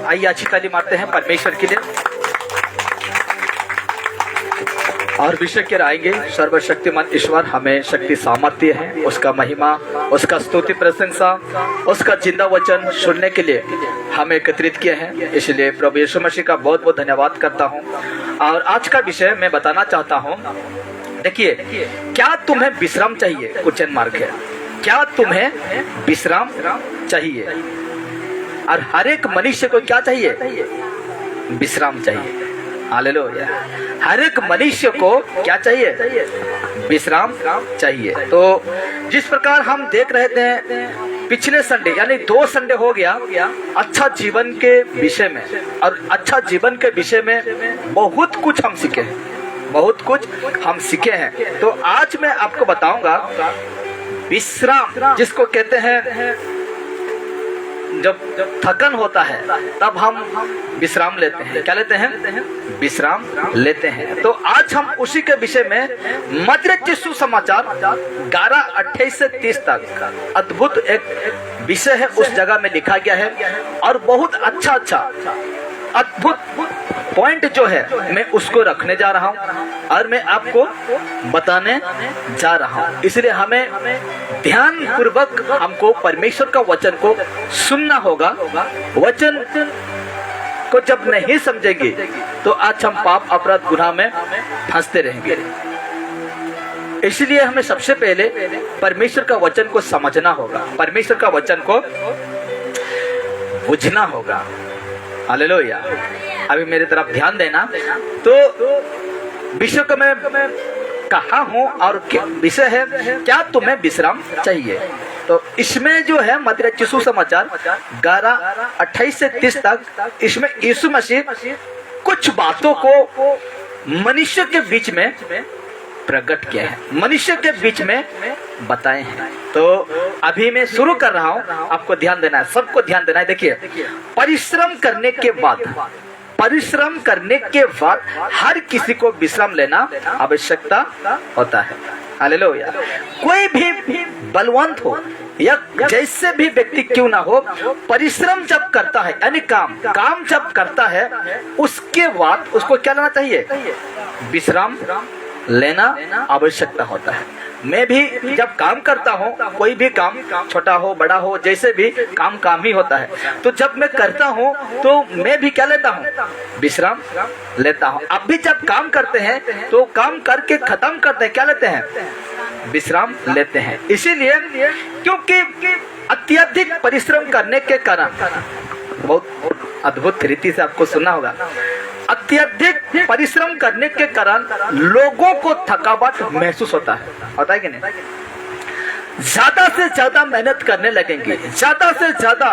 आइए अच्छी ताली मारते हैं परमेश्वर के लिए। और विषय के आएंगे, सर्वशक्तिमान ईश्वर हमें शक्ति सामर्थ्य है, उसका महिमा, उसका स्तुति प्रशंसा, उसका जिंदा वचन सुनने के लिए हमें एकत्रित किए हैं। इसलिए प्रभु यीशु मसीह का बहुत बहुत धन्यवाद करता हूँ। और आज का विषय मैं बताना चाहता हूँ। देखिए, क्या तुम्हें विश्राम चाहिए? क्वेश्चन मार्क है। क्या तुम्हें विश्राम चाहिए? और हर एक मनुष्य को क्या चाहिए? विश्राम चाहिए। हालेलुया। हर एक मनुष्य को क्या चाहिए? विश्राम चाहिए। तो जिस प्रकार हम देख रहे थे पिछले संडे, यानी 2 संडे हो गया अच्छा जीवन के विषय में, और अच्छा जीवन के विषय में बहुत कुछ हम सीखे हैं, बहुत कुछ हम सीखे हैं। तो आज मैं आपको बताऊंगा विश्राम जिसको कहते हैं, जब थकन होता है तब हम विश्राम लेते हैं। क्या लेते हैं? विश्राम लेते हैं। तो आज हम उसी के विषय में मत्ती सुसमाचार 11:28 से 30 तक अद्भुत एक विषय है, उस जगह में लिखा गया है। और बहुत अच्छा अद्भुत पॉइंट जो है मैं उसको रखने जा रहा हूं और मैं आपको बताने जा रहा हूं। इसलिए हमें ध्यान पूर्वक हमको परमेश्वर का वचन को सुनना होगा। वचन को जब नहीं समझेंगे तो आज हम पाप अपराध गुनाह में फंसते रहेंगे। इसलिए हमें सबसे पहले परमेश्वर का वचन को समझना होगा, परमेश्वर का वचन को बुझना होगा। हालेलुया। अभी मेरी तरफ ध्यान देना। तो विषय को मैं कहा हूं और विषय है क्या तुम्हें विश्राम चाहिए। तो इसमें जो है मत्ती सुसमाचार 11:28 से 30 तक, इसमें यीशु मसीह कुछ बातों को मनुष्य के बीच में प्रकट किया है, मनुष्य के बीच में बताए हैं। तो अभी मैं शुरू कर रहा हूं, आपको ध्यान देना है, सबको ध्यान देना है। देखिए, परिश्रम करने के बाद हर किसी को विश्राम लेना आवश्यकता होता है। हालेलुया। कोई भी बलवंत हो या जैसे भी व्यक्ति क्यों ना हो, परिश्रम जब करता है यानी काम जब करता है, उसके बाद उसको क्या लेना चाहिए? विश्राम लेना आवश्यकता होता है। मैं भी जब काम करता हूँ, कोई भी काम छोटा हो बड़ा हो, जैसे भी काम ही होता है, तो जब मैं करता हूँ तो मैं भी क्या लेता हूँ? विश्राम लेता हूँ। अब भी जब काम करते हैं तो काम करके खत्म करते हैं, क्या लेते हैं? विश्राम लेते हैं। इसीलिए क्योंकि अत्यधिक परिश्रम करने के कारण, बहुत अद्भुत रीति से आपको सुनना होगा, अत्यधिक परिश्रम करने के कारण लोगों को थकावट महसूस होता है कि नहीं? ज्यादा से ज्यादा मेहनत करने लगेंगे, ज्यादा से ज्यादा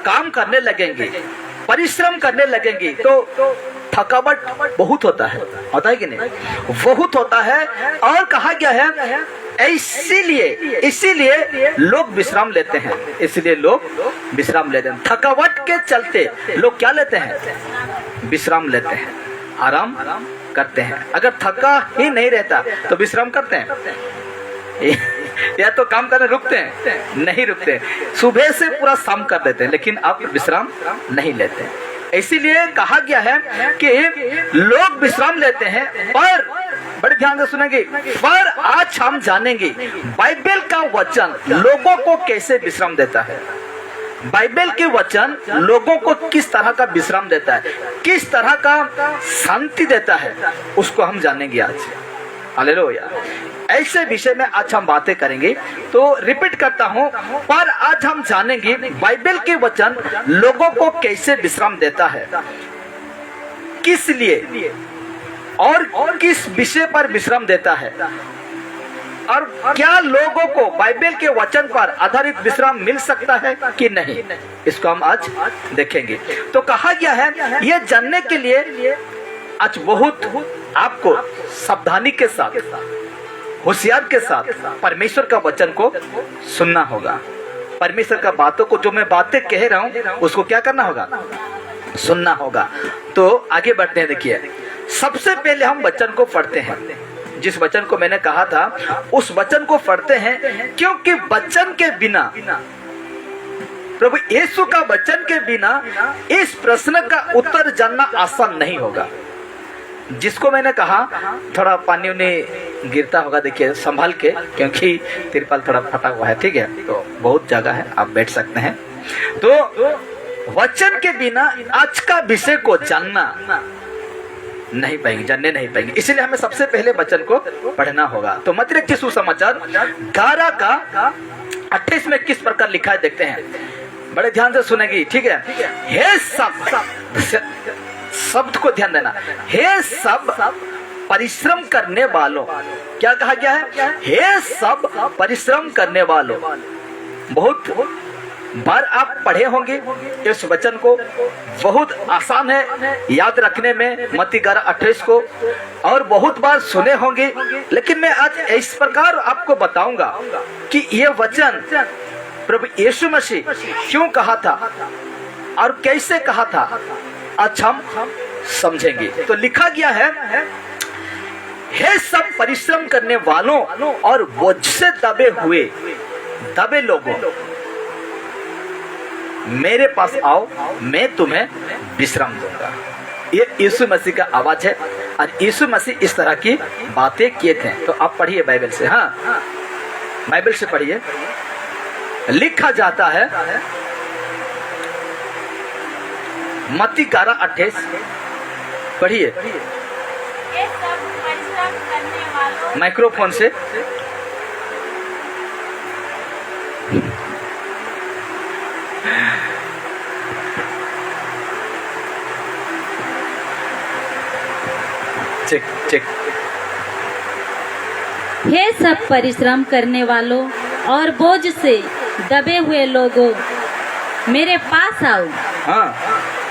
काम करने लगेंगे, परिश्रम करने लगेंगे तो थकावट बहुत होता है कि नहीं? बहुत होता है। और कहा गया है इसीलिए लोग विश्राम लेते हैं, इसलिए लोग विश्राम लेते हैं। थकावट के चलते लोग क्या लेते हैं? विश्राम लेते हैं, आराम करते हैं। अगर थका ही नहीं रहता तो विश्राम करते हैं या तो काम करने रुकते हैं? नहीं रुकते। सुबह से पूरा शाम कर देते हैं, लेकिन आप विश्राम नहीं लेते। इसीलिए कहा गया है कि लोग विश्राम लेते हैं, पर बड़े ध्यान से सुनेंगे, पर आज हम जानेंगे बाइबल का वचन लोगों को कैसे विश्राम देता है। बाइबल के वचन लोगों को किस तरह का विश्राम देता है, किस तरह का शांति देता है, उसको हम जानेंगे आज। हालेलुया। ऐसे विषय में आज हम बातें करेंगे। तो रिपीट करता हूं, पर आज हम जानेंगे बाइबल के वचन लोगों को कैसे विश्राम देता है, किस लिए और किस विषय पर विश्राम देता है, और क्या लोगों को बाइबल के वचन पर आधारित विश्राम मिल सकता है कि नहीं, इसको हम आज देखेंगे। तो कहा गया है यह जानने के लिए आज बहुत आपको सावधानी के साथ, होशियार के साथ परमेश्वर का वचन को सुनना होगा। परमेश्वर का बातों को, जो मैं बातें कह रहा हूं, उसको क्या करना होगा? सुनना होगा। तो आगे बढ़ते हैं। देखिए, सबसे पहले हम वचन को पढ़ते हैं। जिस वचन को मैंने कहा था उस वचन को पढ़ते हैं, क्योंकि वचन के बिना प्रभु यीशु का वचन के बिना इस प्रश्न का उत्तर जानना आसान नहीं होगा। जिसको मैंने कहा थोड़ा पानी उन्हें गिरता होगा, देखिए संभाल के, क्योंकि तिरपाल थोड़ा फटा हुआ है, ठीक है, तो बहुत जगह है, आप बैठ सकते हैं। तो वचन के बिना आज का विषय को जानना नहीं पाएंगे, जानने नहीं पाएंगे, इसलिए हमें सबसे पहले वचन को पढ़ना होगा। तो मत्ती लिखे सुसमाचार 11 का 28 में किस प्रकार लिखा है देखते हैं, बड़े ध्यान से सुनेगी, ठीक है। हे सब, शब्द को ध्यान देना, हे सब परिश्रम करने वालों, क्या कहा गया है? हे सब परिश्रम करने वालों। बहुत बार आप पढ़े होंगे इस वचन को, बहुत आसान है याद रखने में मत्ती 11:28 को, और बहुत बार सुने होंगे, लेकिन मैं आज इस प्रकार आपको बताऊंगा कि यह वचन प्रभु यीशु मसीह क्यों कहा था और कैसे कहा था, आज हम समझेंगे। तो लिखा गया है, हे सब परिश्रम करने वालों और बोझ से दबे लोगों, मेरे पास आओ, मैं तुम्हें विश्राम दूंगा। ये यीशु मसीह का आवाज है, और यीशु मसीह इस तरह की बातें किए थे। तो आप पढ़िए बाइबल से, हाँ बाइबल से पढ़िए। लिखा जाता है मत्ती 11:28, पढ़िए माइक्रोफोन से। Check check. हे सब परिश्रम करने वालों और बोझ से दबे हुए लोगों, मेरे पास आओ, हाँ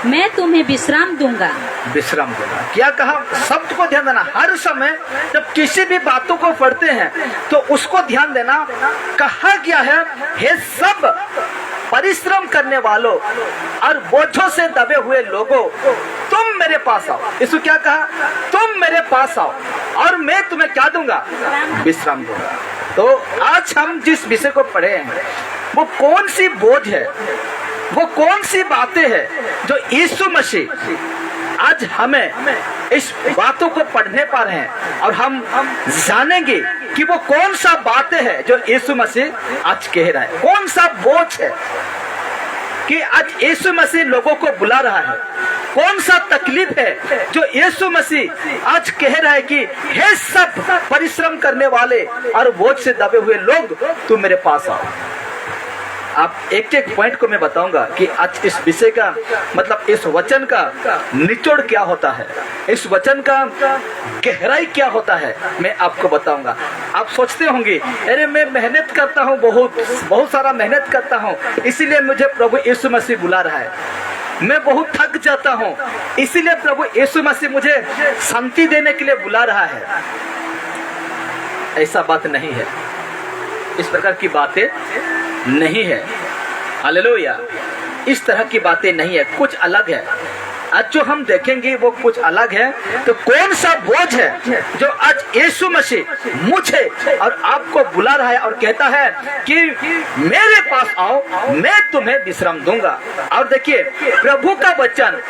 मैं तुम्हें विश्राम दूंगा। विश्राम दूंगा, क्या कहा? शब्द को ध्यान देना। हर समय जब किसी भी बातों को पढ़ते हैं तो उसको ध्यान देना। कहा गया है, हे सब परिश्रम करने वालों और बोझों से दबे हुए लोगों, तुम मेरे पास आओ। इसको क्या कहा? तुम मेरे पास आओ और मैं तुम्हें क्या दूंगा? विश्राम दूंगा। तो आज हम जिस विषय को पढ़े हैं वो कौन सी बोझ है, वो कौन सी बातें हैं जो यीशु मसीह आज हमें इस बातों को पढ़ने पा रहे हैं, और हम जानेंगे कि वो कौन सा बातें हैं जो यीशु मसीह आज कह रहा है। कौन सा बोझ है कि आज यीशु मसीह लोगों को बुला रहा है। कौन सा तकलीफ है जो यीशु मसीह आज कह रहा है कि हे सब परिश्रम करने वाले और बोझ से दबे हुए लोग, तुम मेरे पास आओ। आप एक एक पॉइंट को मैं बताऊंगा कि आज इस विषय का मतलब, इस वचन का निचोड़ क्या होता है, इस वचन का गहराई क्या होता है, मैं आपको बताऊंगा। आप सोचते होंगे, अरे मैं मेहनत करता हूँ, बहुत सारा मेहनत करता हूँ, इसीलिए मुझे प्रभु यीशु मसीह बुला रहा है। मैं बहुत थक जाता हूँ, इसीलिए प्रभु यीशु मसीह मुझे शांति देने के लिए बुला रहा है। ऐसा बात नहीं है, इस प्रकार की बातें नहीं है। हालेलुया। इस तरह की बातें नहीं है, कुछ अलग है। आज जो हम देखेंगे वो कुछ अलग है। तो कौन सा बोझ है जो आज यीशु मसीह मुझे और आपको बुला रहा है और कहता है कि मेरे पास आओ, मैं तुम्हें विश्राम दूंगा। और देखिए, प्रभु का वचन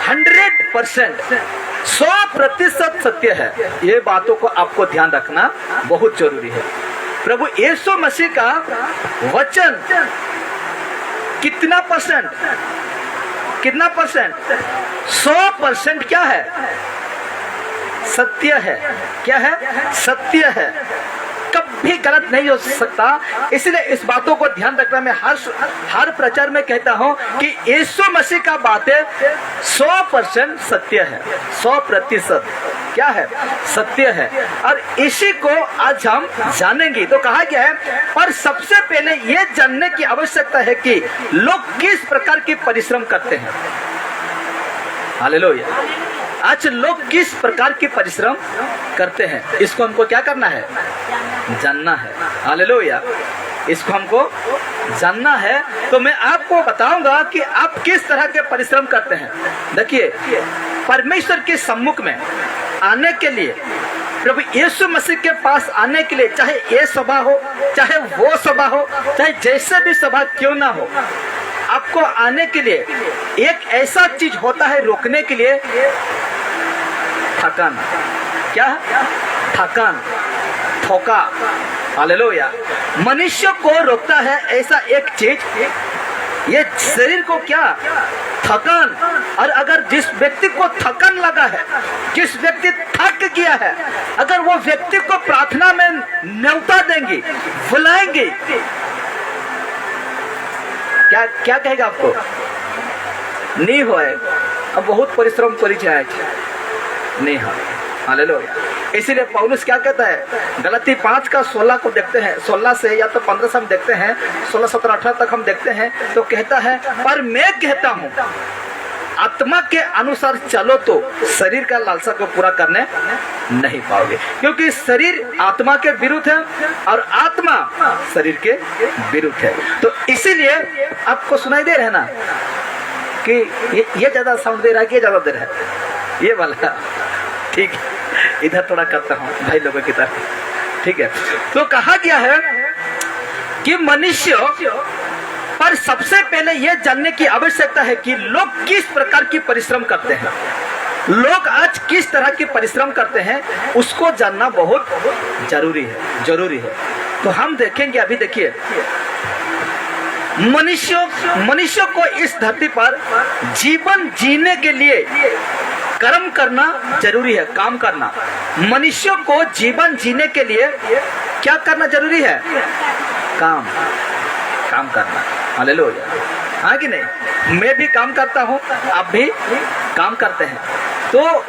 100% 100% सत्य है। ये बातों को आपको ध्यान रखना बहुत जरूरी है। प्रभु यीशु मसीह का वचन कितना परसेंट? 100% क्या है? सत्य है। क्या है? सत्य है, कभी गलत नहीं हो सकता। इसलिए इस बातों को ध्यान रखना। मैं हर प्रचार में कहता हूं कि यीशु मसीह का बातें 100% सत्य है। 100% क्या है? सत्य है। और इसी को आज हम जानेंगे। तो कहा गया है, पर सबसे पहले यह जानने की आवश्यकता है कि लोग किस प्रकार की परिश्रम करते हैं। हालेलुया। आज लोग किस प्रकार की परिश्रम करते हैं, इसको हमको क्या करना है? जानना है। हालेलुया। इसको हमको जानना है। तो मैं आपको बताऊंगा कि आप किस तरह के परिश्रम करते हैं। देखिए, परमेश्वर के सम्मुख में आने के लिए, प्रभु यीशु मसीह के पास आने के लिए, चाहे ये सभा हो, चाहे वो सभा हो, चाहे जैसे भी सभा क्यों ना हो, को आने के लिए एक ऐसा चीज होता है रोकने के लिए, थकान। क्या है? थकान, थोका। हालेलुया। मनुष्य को रोकता है ऐसा एक चीज, ये शरीर को क्या? थकान। और अगर जिस व्यक्ति को थकान लगा है, जिस व्यक्ति थक गया है, अगर वो व्यक्ति को प्रार्थना में न्योता देंगे, बुलाएंगे, क्या क्या कहेगा आपको? नहीं होए, अब बहुत परिश्रम परिचय नहीं हो। हालेलुया। इसीलिए पौलुस क्या कहता है? गलती 5:16 को देखते हैं, 16 से या तो 15 से हम देखते हैं, 16, 17, 18 तक हम देखते हैं, तो कहता है, पर मैं कहता हूं आत्मा के अनुसार चलो तो शरीर का लालसा को पूरा करने नहीं पाओगे, क्योंकि शरीर आत्मा के विरुद्ध है और आत्मा शरीर के विरुद्ध है। तो इसीलिए आपको सुनाई दे रहा है ना कि ये ज्यादा साउंड दे रहा है कि ये ज्यादा दे रहा है? ये वाला ठीक है, इधर थोड़ा करता हूँ भाई लोगों की तरफ, ठीक है। तो कहा गया है कि मनुष्य पर सबसे पहले यह जानने की आवश्यकता है कि लोग किस प्रकार की परिश्रम करते हैं, लोग आज किस तरह की परिश्रम करते हैं, उसको जानना बहुत जरूरी है। तो हम देखेंगे, अभी देखिए, मनुष्य को इस धरती पर जीवन जीने के लिए कर्म करना जरूरी है, काम करना। मनुष्य को जीवन जीने के लिए क्या करना जरूरी है? काम करना। हालेलुया। हाँ कि नहीं? मैं भी काम करता हूँ, आप भी काम करते हैं। तो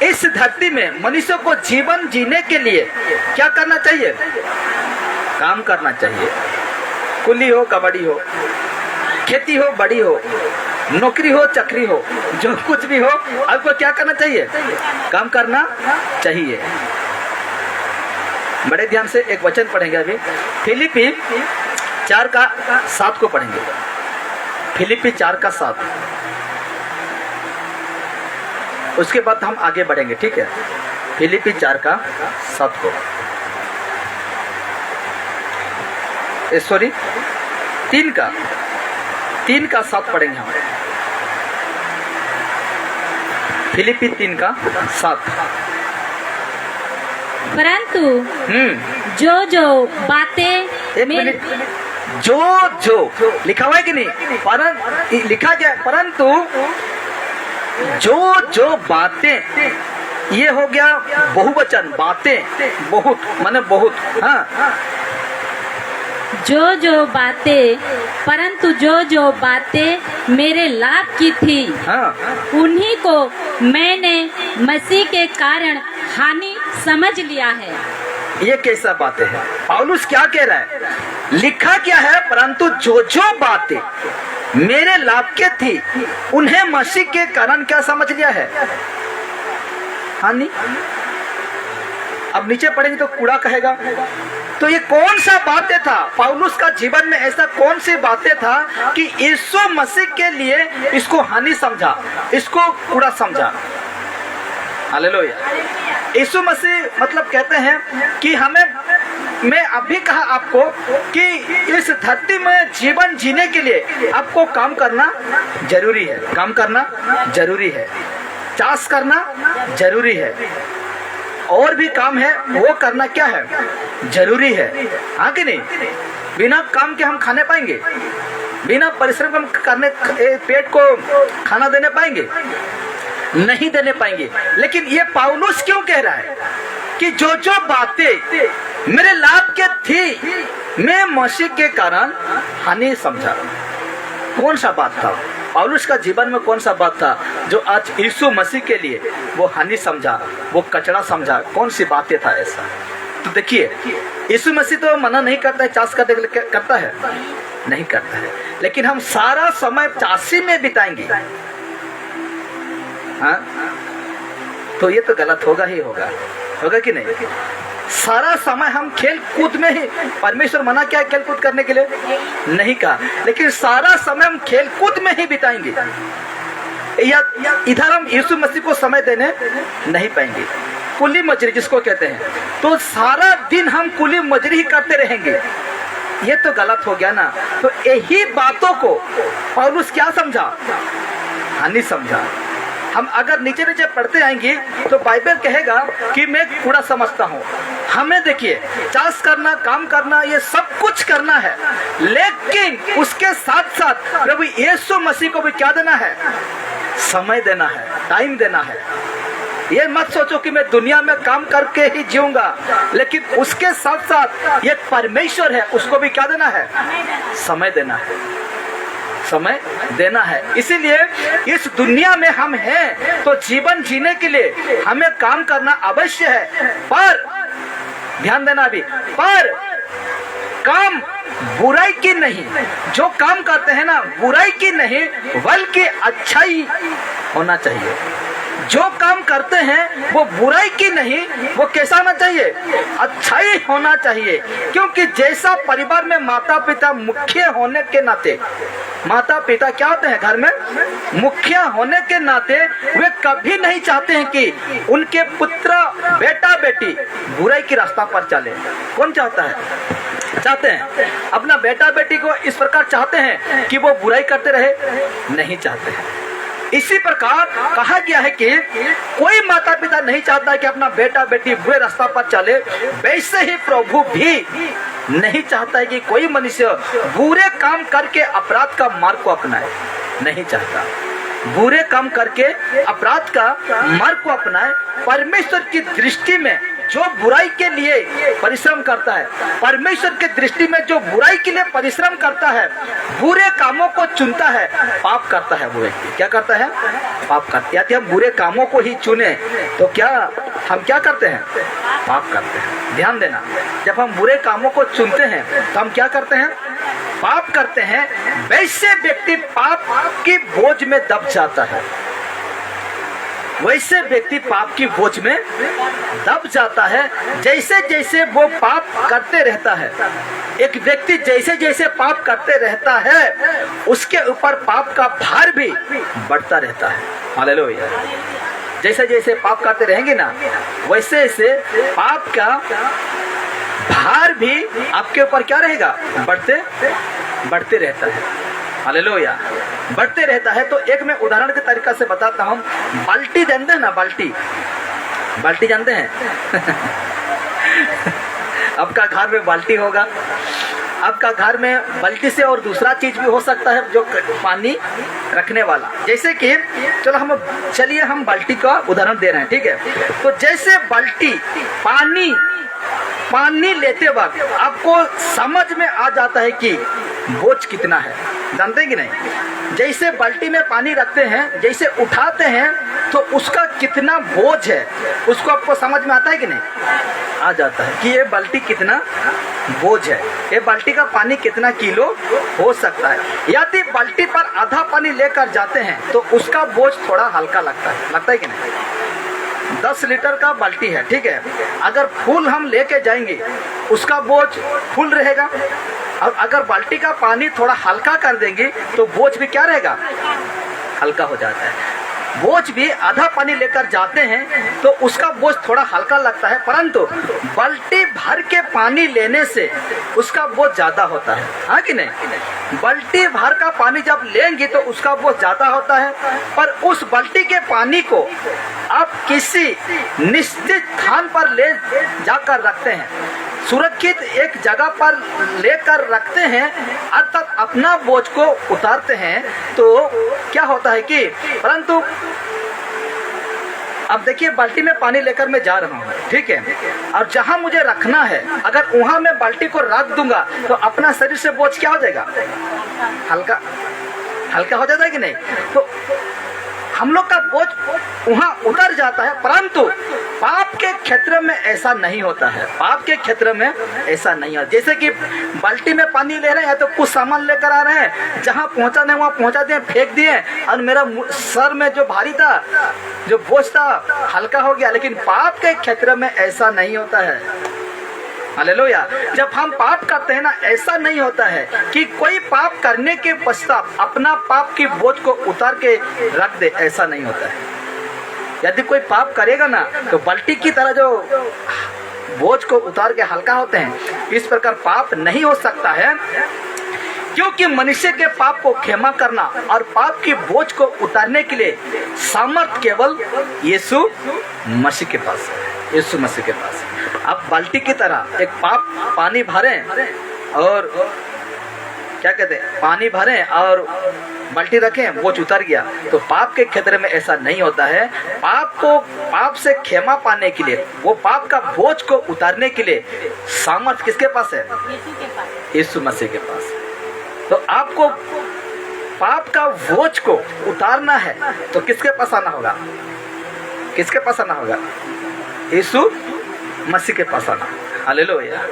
इस धरती में मनुष्य को जीवन जीने के लिए क्या करना चाहिए? काम करना चाहिए। कुली हो, कबड्डी हो, खेती हो, बड़ी हो, नौकरी हो, चाकरी हो, जो कुछ भी हो, आपको क्या करना चाहिए? काम करना चाहिए। बड़े ध्यान से एक वचन पढ़ेंगे अभी, फिलिपी 4:7 को पढ़ेंगे। फिलिपी 4:7, उसके बाद हम आगे बढ़ेंगे, ठीक है। फिलिपी 4:7 को, सॉरी 3:7 पढ़ेंगे हम। फिलिपी 3:7। परंतु जो बातें जो लिखा हुआ है कि नहीं? लिखा गया, परंतु जो बातें, ये हो गया बहुवचन, बातें, बहुत माने बहुत। हाँ, जो बातें, परंतु जो बातें मेरे लाभ की थी, हाँ, उन्हीं को मैंने मसीह के कारण हानि समझ लिया है। ये कैसा बातें है? पौलुस क्या कह रहा है? लिखा क्या है? परंतु जो बातें मेरे लाभ के थी, उन्हें मसीह के कारण क्या समझ लिया है? हानि। अब नीचे पढ़ेंगे तो कूड़ा कहेगा। तो ये कौन सा बातें था पौलुस का जीवन में? ऐसा कौन सी बातें था कि यीशु मसीह के लिए इसको हानि समझा, इसको कूड़ा समझा? हालेलुया। यीशु मसीह मतलब कहते हैं कि मैं अभी कहा आपको कि इस धरती में जीवन जीने के लिए आपको काम करना जरूरी है, काम करना जरूरी है, चाष करना जरूरी है, और भी काम है वो करना क्या है? जरूरी है। हाँ कि नहीं? बिना काम के हम खाने पाएंगे? बिना परिश्रम हम करने पेट को खाना देने पाएंगे? नहीं देने पाएंगे। लेकिन ये पौलुस क्यों कह रहा है कि जो बातें मेरे लाभ के थी, मैं मसीह के कारण हानि समझा? कौन सा बात था पौलुस का जीवन में? कौन सा बात था जो आज यीशु मसीह के लिए वो हानि समझा, वो कचरा समझा? कौन सी बातें था ऐसा? तो देखिए, यीशु मसीह तो मना नहीं करता है चाष करने के लिए, करता है? नहीं करता है। लेकिन हम सारा समय चाषी में बिताएंगे, हाँ, तो ये तो गलत होगा ही होगा कि नहीं? सारा समय हम खेल कूद में ही, परमेश्वर मना क्या खेल कूद करने के लिए? नहीं कहा, लेकिन सारा समय हम खेल कूद में ही बिताएंगे, या इधर हम यीशु मसीह को समय देने नहीं पाएंगे। कुली मजरी जिसको कहते हैं, तो सारा दिन हम कुली मजरी ही करते रहेंगे, ये तो गलत हो गया ना। तो यही बातों को पौलुस क्या समझा? हानि समझा। हम अगर नीचे नीचे पढ़ते आएंगे तो बाइबल कहेगा कि मैं कूड़ा समझता हूँ। हमें देखिए, चाष करना, काम करना, ये सब कुछ करना है, लेकिन उसके साथ साथ प्रभु यीशु मसीह को भी क्या देना है? समय देना है, टाइम देना है। ये मत सोचो कि मैं दुनिया में काम करके ही जीऊंगा, लेकिन उसके साथ साथ ये परमेश्वर है, उसको भी क्या देना है? समय देना है, समय देना है। इसीलिए इस दुनिया में हम हैं तो जीवन जीने के लिए हमें काम करना अवश्य है, पर ध्यान देना भी, पर काम बुराई की नहीं। जो काम करते हैं ना, बुराई की नहीं बल्कि अच्छाई होना चाहिए। जो काम करते हैं वो बुराई की नहीं, वो कैसा होना चाहिए? अच्छाई होना चाहिए। क्योंकि जैसा परिवार में माता पिता मुख्य होने के नाते, माता पिता क्या होते हैं घर में? मुखिया होने के नाते वे कभी नहीं चाहते हैं कि उनके पुत्र बेटा बेटी बुराई की रास्ता पर चले। कौन चाहता है? चाहते हैं अपना बेटा बेटी को इस प्रकार चाहते हैं कि वो बुराई करते रहे? नहीं चाहते हैं। इसी प्रकार कहा गया है कि कोई माता पिता नहीं चाहता कि अपना बेटा बेटी बुरे रास्ता पर चले, वैसे ही प्रभु भी नहीं चाहता है कि कोई मनुष्य बुरे काम करके अपराध का मार्ग को अपनाए। नहीं चाहता बुरे काम करके अपराध का मार्ग को अपनाए। परमेश्वर की दृष्टि में जो बुराई के लिए परिश्रम करता है, परमेश्वर की दृष्टि में जो बुराई के लिए परिश्रम करता है, बुरे कामों को चुनता है, पाप करता है वो व्यक्ति। क्या करता है? पाप करता है। यदि हम बुरे कामों को ही चुने तो क्या हम क्या करते हैं? पाप करते हैं। ध्यान देना, जब हम बुरे कामों को चुनते हैं तो हम क्या करते हैं? पाप करते हैं। वैसे व्यक्ति पाप की बोझ में दब जाता है, वैसे व्यक्ति पाप की बोझ में दब जाता है। जैसे जैसे वो पाप करते रहता है, एक व्यक्ति जैसे जैसे पाप करते रहता है, उसके ऊपर पाप का भार भी बढ़ता रहता है। हालेलुया। जैसे जैसे पाप करते रहेंगे ना, वैसे वैसे पाप का भार भी आपके ऊपर क्या रहेगा? बढ़ते रहता है। हालेलुया। बढ़ते रहता है। तो एक मैं उदाहरण के तरीका से बताता हूँ। बाल्टी जानते हैं ना? बाल्टी जानते हैं? आपका घर में बाल्टी होगा, आपका घर में बाल्टी से और दूसरा चीज भी हो सकता है जो पानी रखने वाला। जैसे कि चलिए हम बाल्टी का उदाहरण दे रहे हैं, ठीक है? तो जैसे बाल्टी पानी लेते वक्त आपको समझ में आ जाता है कि बोझ कितना है। जानते हैं कि नहीं? जैसे बाल्टी में पानी रखते हैं, जैसे उठाते हैं तो उसका कितना बोझ है उसको आपको समझ में आता है कि नहीं? आ जाता है कि ये बाल्टी कितना बोझ है, ये बाल्टी का पानी कितना किलो हो सकता है। यदि बाल्टी पर आधा पानी लेकर जाते हैं तो उसका बोझ थोड़ा हल्का लगता है कि नहीं? 10 लीटर का बाल्टी है, ठीक है? अगर फुल हम लेके जाएंगे उसका बोझ फुल रहेगा, और अगर बाल्टी का पानी थोड़ा हल्का कर देंगे तो बोझ भी क्या रहेगा? हल्का हो जाता है। बोझ भी आधा पानी लेकर जाते हैं तो उसका बोझ थोड़ा हल्का लगता है, परंतु बाल्टी भर के पानी लेने से उसका बोझ ज्यादा होता है। हाँ कि नहीं? बाल्टी भर का पानी जब लेंगे तो उसका बोझ ज्यादा होता है, पर उस बाल्टी के पानी को आप किसी निश्चित स्थान पर ले जाकर रखते हैं, सुरक्षित एक जगह पर लेकर रखते हैं, अर्थात अपना बोझ को उतारते हैं। तो क्या होता है कि परंतु अब देखिए, बाल्टी में पानी लेकर मैं जा रहा हूँ, ठीक है? और जहां मुझे रखना है, अगर वहां मैं बाल्टी को रख दूंगा तो अपना शरीर से बोझ क्या हो जाएगा? हल्का हो जाता है कि नहीं? तो हम लोग का बोझ वहां उतर जाता है, परंतु पाप के क्षेत्र में ऐसा नहीं होता है। पाप के क्षेत्र में ऐसा नहीं होता। जैसे कि बाल्टी में पानी ले रहे हैं तो कुछ सामान लेकर आ रहे हैं, जहां पहुंचाने वहां पहुंचा दिए, फेंक दिए, और मेरा सर में जो भारी था, जो बोझ था, हल्का हो गया। लेकिन पाप के क्षेत्र में ऐसा नहीं होता है। हालेलुया। जब हम पाप करते हैं ना, ऐसा नहीं होता है कि कोई पाप करने के पश्चात अपना पाप की बोझ को उतार के रख दे, ऐसा नहीं होता है। यदि कोई पाप करेगा ना तो बाल्टी की तरह जो बोझ को उतार के हल्का होते हैं, इस प्रकार पाप नहीं हो सकता है, क्योंकि मनुष्य के पाप को क्षमा करना और पाप की बोझ को उतारने के लिए सामर्थ केवल यीशु मसीह के पास है। यीशु मसीह के पास है। आप बाल्टी की तरह एक पानी भरें और क्या कहते हैं, पानी भरें और बाल्टी रखें, बोझ उतर गया। तो पाप के क्षेत्र में ऐसा नहीं होता है। पाप से क्षमा पाने के लिए, वो पाप का बोझ को उतारने के लिए सामर्थ किसके पास है? यीशु मसीह के पास। तो आपको पाप का बोझ को उतारना है तो किसके पास आना होगा? किसके पास आना होगा? यीशु मसीह के पास आना। हालेलुया।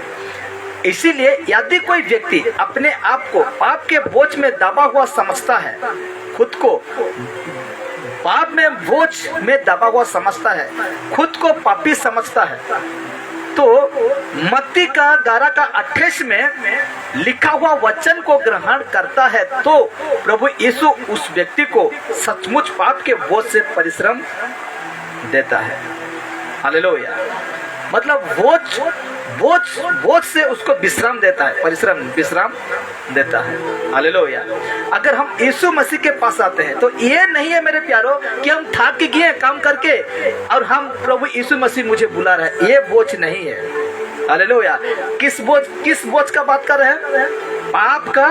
इसीलिए यदि कोई व्यक्ति अपने आप को पाप के बोझ में दबा हुआ समझता है, खुद को पाप में बोझ में दबा हुआ समझता है, खुद को पापी समझता है, तो मत्ती का 11 का 28 में लिखा हुआ वचन को ग्रहण करता है तो प्रभु यीशु उस व्यक्ति को सचमुच पाप के बोझ से परिश्रम देता है। हालेलुया। मतलब बोझ से उसको विश्राम देता है, विश्राम देता है। हालेलुया। अगर हम यीशु मसीह के पास आते हैं तो ये नहीं है मेरे प्यारो कि हम थक गए काम करके और हम प्रभु यीशु मसीह मुझे बुला रहे हैं, ये बोझ नहीं है। हालेलुया। किस बोझ का बात कर रहे हैं? पाप का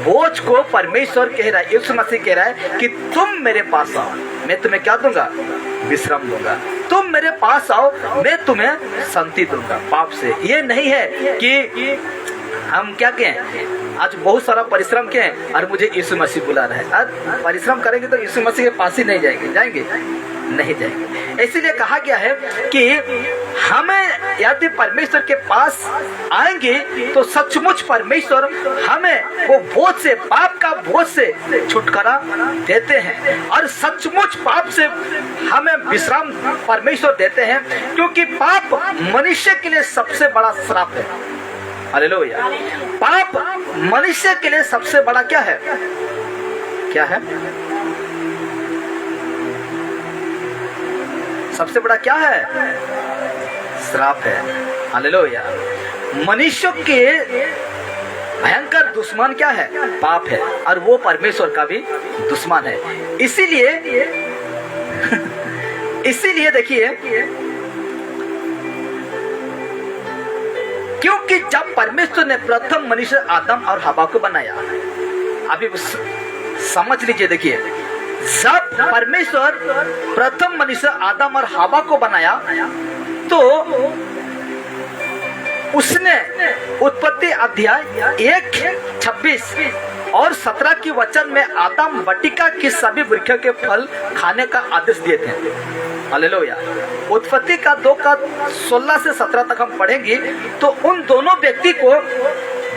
बोझ को परमेश्वर कह रहा है, यीशु मसीह कह रहा है कि तुम मेरे पास आओ, मैं तुम्हें क्या दूंगा? विश्राम दूंगा। तुम मेरे पास आओ, मैं तुम्हें शांति दूंगा पाप से। ये नहीं है कि हम क्या कहें, आज बहुत सारा परिश्रम किए और मुझे यीशु मसीह बुला रहा है। आज परिश्रम करेंगे तो यीशु मसीह के पास ही नहीं जाएंगे नहीं जाएंगे। इसीलिए कहा गया है कि हमें यदि परमेश्वर के पास आएंगे तो सचमुच परमेश्वर हमें वो बोझ से, पाप का बोझ से छुटकारा देते हैं और सचमुच पाप से हमें विश्राम परमेश्वर देते हैं, क्योंकि पाप मनुष्य के लिए सबसे बड़ा श्राप है। हालेलुया। पाप मनुष्य के लिए सबसे बड़ा क्या है? क्या है? सबसे बड़ा क्या है? श्राप है। हालेलुया। मनुष्य के भयंकर दुश्मन क्या है? पाप है, और वो परमेश्वर का भी दुश्मन है। इसीलिए देखिए, क्योंकि जब परमेश्वर ने प्रथम मनुष्य आदम और हवा को बनाया, अभी समझ लीजिए, देखिए, जब परमेश्वर प्रथम मनुष्य आदम और हवा को बनाया तो उसने उत्पत्ति अध्याय 1:26 और 17 की वचन में आदम बटिका की सभी वृक्षों के फल खाने का आदेश दिए थे। हालेलुया। उत्पत्ति का 2 का 16 से 17 तक हम पढ़ेंगे तो उन दोनों व्यक्ति को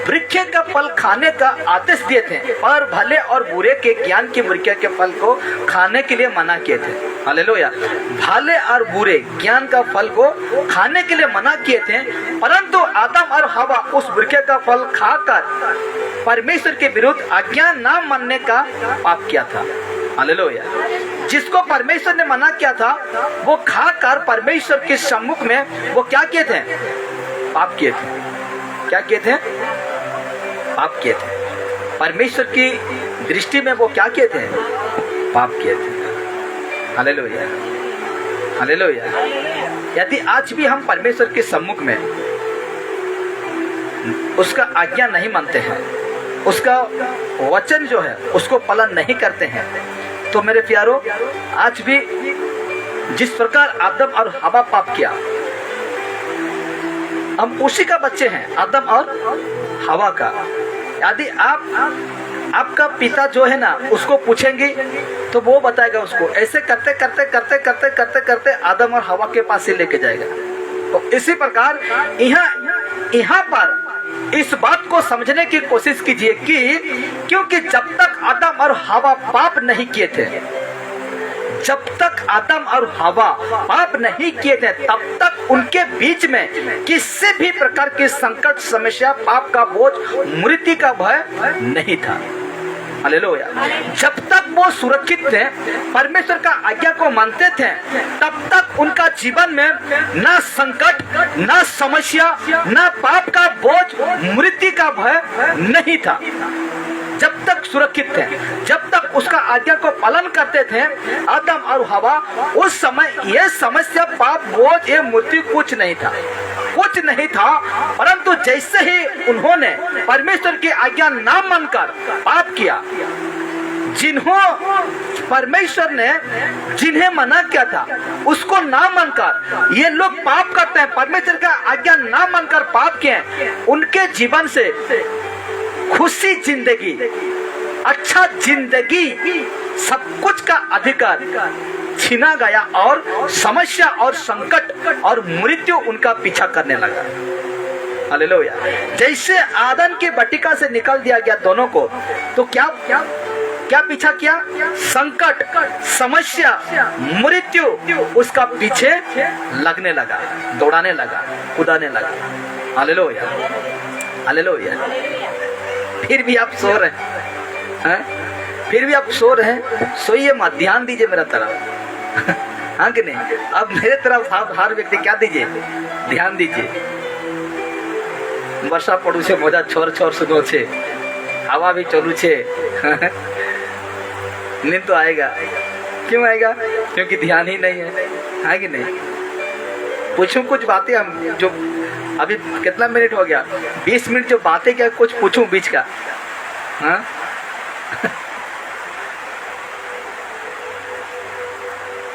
वृक्ष का फल खाने का आदेश दिए थे, पर भले और बुरे के ज्ञान के वृक्ष के फल को खाने के लिए मना किए थे। हालेलुया। भले और बुरे ज्ञान का फल को खाने के लिए मना किए थे, परंतु आदम और हवा उस वृक्ष का फल खाकर परमेश्वर के विरुद्ध आज्ञा न मानने का पाप किया था। हालेलुया। जिसको परमेश्वर ने मना किया था वो खाकर परमेश्वर के सम्मुख में वो क्या किए थे? पाप किए थे। क्या किए थे? पाप किए थे। परमेश्वर की दृष्टि में वो क्या किए थे? पाप किए थे। हालेलुया। हालेलुया। यदि आज भी हम परमेश्वर के सम्मुख में उसका आज्ञा नहीं मानते हैं, उसका वचन जो है उसको पालन नहीं करते हैं, तो मेरे प्यारो, आज भी जिस प्रकार आदम और हवा पाप किया, हम उसी का बच्चे हैं, आदम और हवा का। यदि आपका पिता जो है ना उसको पूछेंगे तो वो बताएगा उसको, ऐसे करते करते करते करते करते करते आदम और हवा के पास ही लेके जाएगा। तो इसी प्रकार यहाँ पर इस बात को समझने की कोशिश कीजिए कि क्योंकि जब तक आदम और हवा पाप नहीं किए थे, जब तक आदम और हवा पाप नहीं किए थे, तब तक उनके बीच में किसी भी प्रकार की संकट, समस्या, पाप का बोझ, मृत्यु का भय नहीं था। हालेलुया। जब तक वो सुरक्षित थे, परमेश्वर का आज्ञा को मानते थे, तब तक उनका जीवन में ना संकट, ना समस्या, ना पाप का बोझ, मृत्यु का भय नहीं था। जब तक सुरक्षित थे, जब तक उसका आज्ञा को पालन करते थे आदम और हवा, उस समय ये समस्या, पाप, बोझ, ये मृत्यु कुछ नहीं था, कुछ नहीं था। परंतु जैसे ही उन्होंने परमेश्वर की आज्ञा ना मानकर पाप किया, परमेश्वर ने जिन्हें मना किया था उसको ना मानकर ये लोग पाप करते हैं, परमेश्वर का आज्ञा ना मानकर पाप किए, उनके जीवन से खुशी जिंदगी, अच्छा जिंदगी, सब कुछ का अधिकार छीना गया और समस्या और संकट और मृत्यु उनका पीछा करने लगा। हालेलुया। जैसे आदम की बटिका से निकल दिया गया दोनों को, तो क्या पीछा किया? संकट, समस्या, मृत्यु उसका पीछे लगने लगा, दौड़ाने लगा, कूदाने लगा। Hallelujah, hallelujah. फिर भी आप सो रहे हैं, फिर भी आप सो रहे हैं, सोइए मत, ध्यान दीजिए मेरा तरफ, हाँ कि नहीं? अब मेरे तरफ हर व्यक्ति क्या दीजिए, ध्यान दीजिए। वर्षा पड़ू छे, मजा छोर छोर सुनो छे, हवा भी चलू छे, नींद तो आएगा। क्यों आएगा? क्योंकि ध्यान ही नहीं है कि नहीं? पूछूं कुछ बातें, हम जो अभी कितना मिनट हो गया, 20 मिनट जो बातें क्या कुछ पूछूं बीच का, हाँ?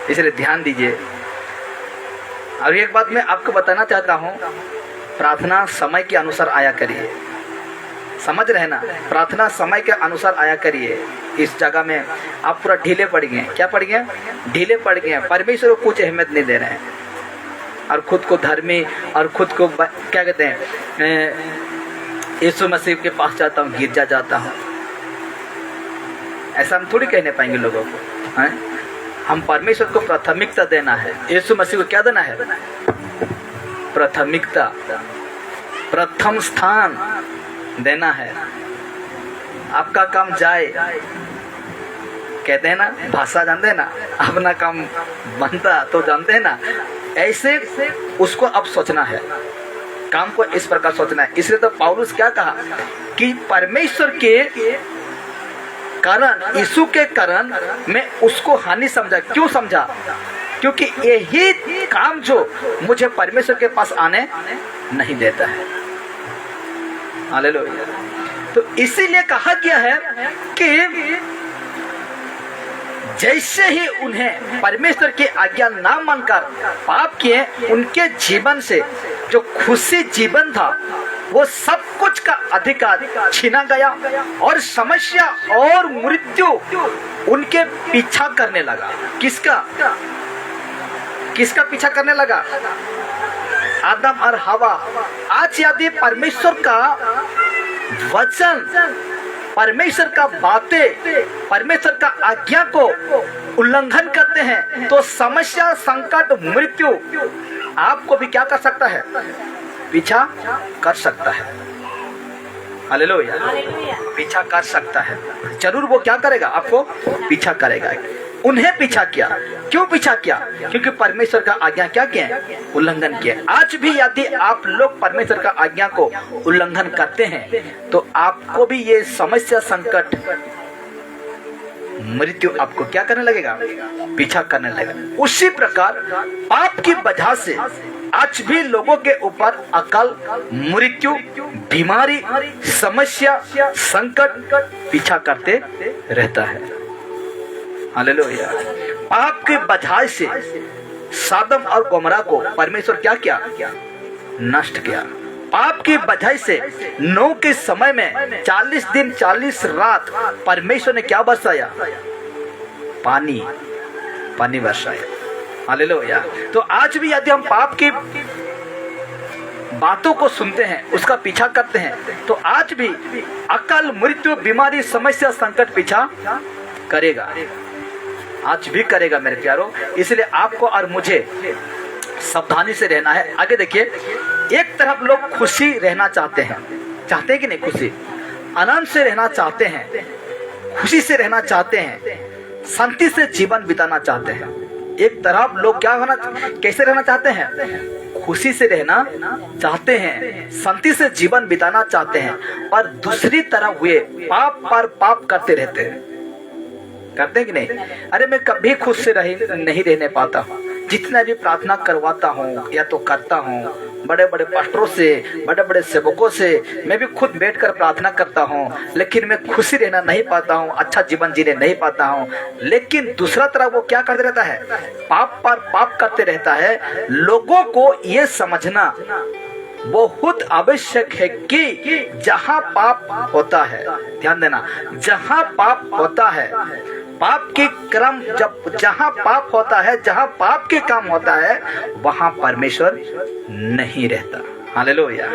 इसलिए ध्यान दीजिए। अभी एक बात मैं आपको बताना चाहता हूँ, प्रार्थना समय के अनुसार आया करिए, समझ रहे ना? प्रार्थना समय के अनुसार आया करिए। इस जगह में आप पूरा ढीले पड़ गए। क्या पड़ गए? ढीले पड़ गए। परमेश्वर को कुछ अहमियत नहीं दे रहे हैं और खुद को धर्मी और खुद को क्या कहते हैं, यीशु मसीह के पास जाता हूँ, गिरजा जाता हूँ, ऐसा हम थोड़ी कहने पाएंगे लोगों को, हैं? हम परमेश्वर को प्राथमिकता देना है। यीशु मसीह को क्या देना है? प्राथमिकता, प्रथम स्थान देना है। आपका काम जाए, कहते हैं ना, भाषा जानते हैं ना, अपना काम बनता तो जानते हैं ना, ऐसे उसको अब सोचना है, काम को इस प्रकार सोचना है। इसलिए तो पौलुस क्या कहा कि परमेश्वर के कारण, यीशु के कारण मैं उसको हानि समझा। क्यों समझा? क्योंकि यही काम जो मुझे परमेश्वर के पास आने नहीं देता है। हालेलुया। तो इसीलिए कहा गया है कि जैसे ही उन्हें परमेश्वर की आज्ञा ना मानकर पाप किए, उनके जीवन से जो खुशी जीवन था वो सब कुछ का अधिकार छीना गया और समस्या और मृत्यु उनके पीछा करने लगा। किसका पीछा करने लगा? आदम और हवा। आज यदि परमेश्वर का वचन, परमेश्वर का बातें, परमेश्वर का आज्ञा को उल्लंघन करते हैं तो समस्या, संकट, मृत्यु आपको भी क्या कर सकता है? पीछा कर सकता है। हालेलुया। पीछा कर सकता है, जरूर वो क्या करेगा? आपको पीछा करेगा। उन्हें पीछा किया। क्यों पीछा किया? क्योंकि परमेश्वर का आज्ञा क्या किया? उल्लंघन किया। आज भी यदि आप लोग परमेश्वर का आज्ञा को उल्लंघन करते हैं तो आपको भी ये समस्या, संकट, मृत्यु आपको क्या करने लगेगा? पीछा करने लगेगा। उसी प्रकार पाप की वजह से आज भी लोगों के ऊपर अकाल, मृत्यु, बीमारी, समस्या, संकट पीछा करते रहता है। हालेलुया। पाप के वजह से सदोम और गोमरा को परमेश्वर क्या किया? नष्ट किया। पाप की वजह से नूह के समय में 40 दिन 40 रात परमेश्वर ने क्या बरसाया? पानी बरसाया। हालेलुया। तो आज भी यदि हम पाप की बातों को सुनते हैं, उसका पीछा करते हैं, तो आज भी अकाल, मृत्यु, बीमारी, समस्या, संकट पीछा करेगा। आज भी करेगा मेरे प्यारों। इसलिए आपको और मुझे सावधानी से रहना है। आगे देखिए, एक तरफ लोग खुशी रहना चाहते हैं कि नहीं? खुशी, आनंद से रहना चाहते हैं, खुशी से रहना चाहते हैं, शांति से जीवन बिताना चाहते हैं। एक तरफ लोग क्या होना, कैसे रहना चाहते हैं? खुशी से रहना चाहते हैं, शांति से जीवन बिताना चाहते हैं, और दूसरी तरफ वे पाप पर पाप करते रहते हैं। करते हैं कि नहीं? अरे मैं कभी खुद से नहीं रहने पाता हूँ, जितना भी प्रार्थना करवाता हूँ या तो करता हूँ, बड़े बड़े पास्टरों से, बड़े बड़े सेवकों से मैं भी खुद बैठकर प्रार्थना करता हूँ, लेकिन मैं खुशी रहना नहीं पाता हूँ, अच्छा जीवन जीने नहीं पाता हूँ। लेकिन दूसरा तरफ वो क्या करते रहता है? पाप पर पाप करते रहता है। लोगों को ये समझना बहुत आवश्यक है कि जहां पाप होता है, ध्यान देना, जहां पाप होता है, पाप के क्रम, जहां पाप होता है, जहां पाप के काम होता है, वहां परमेश्वर नहीं रहता। हालेलुया।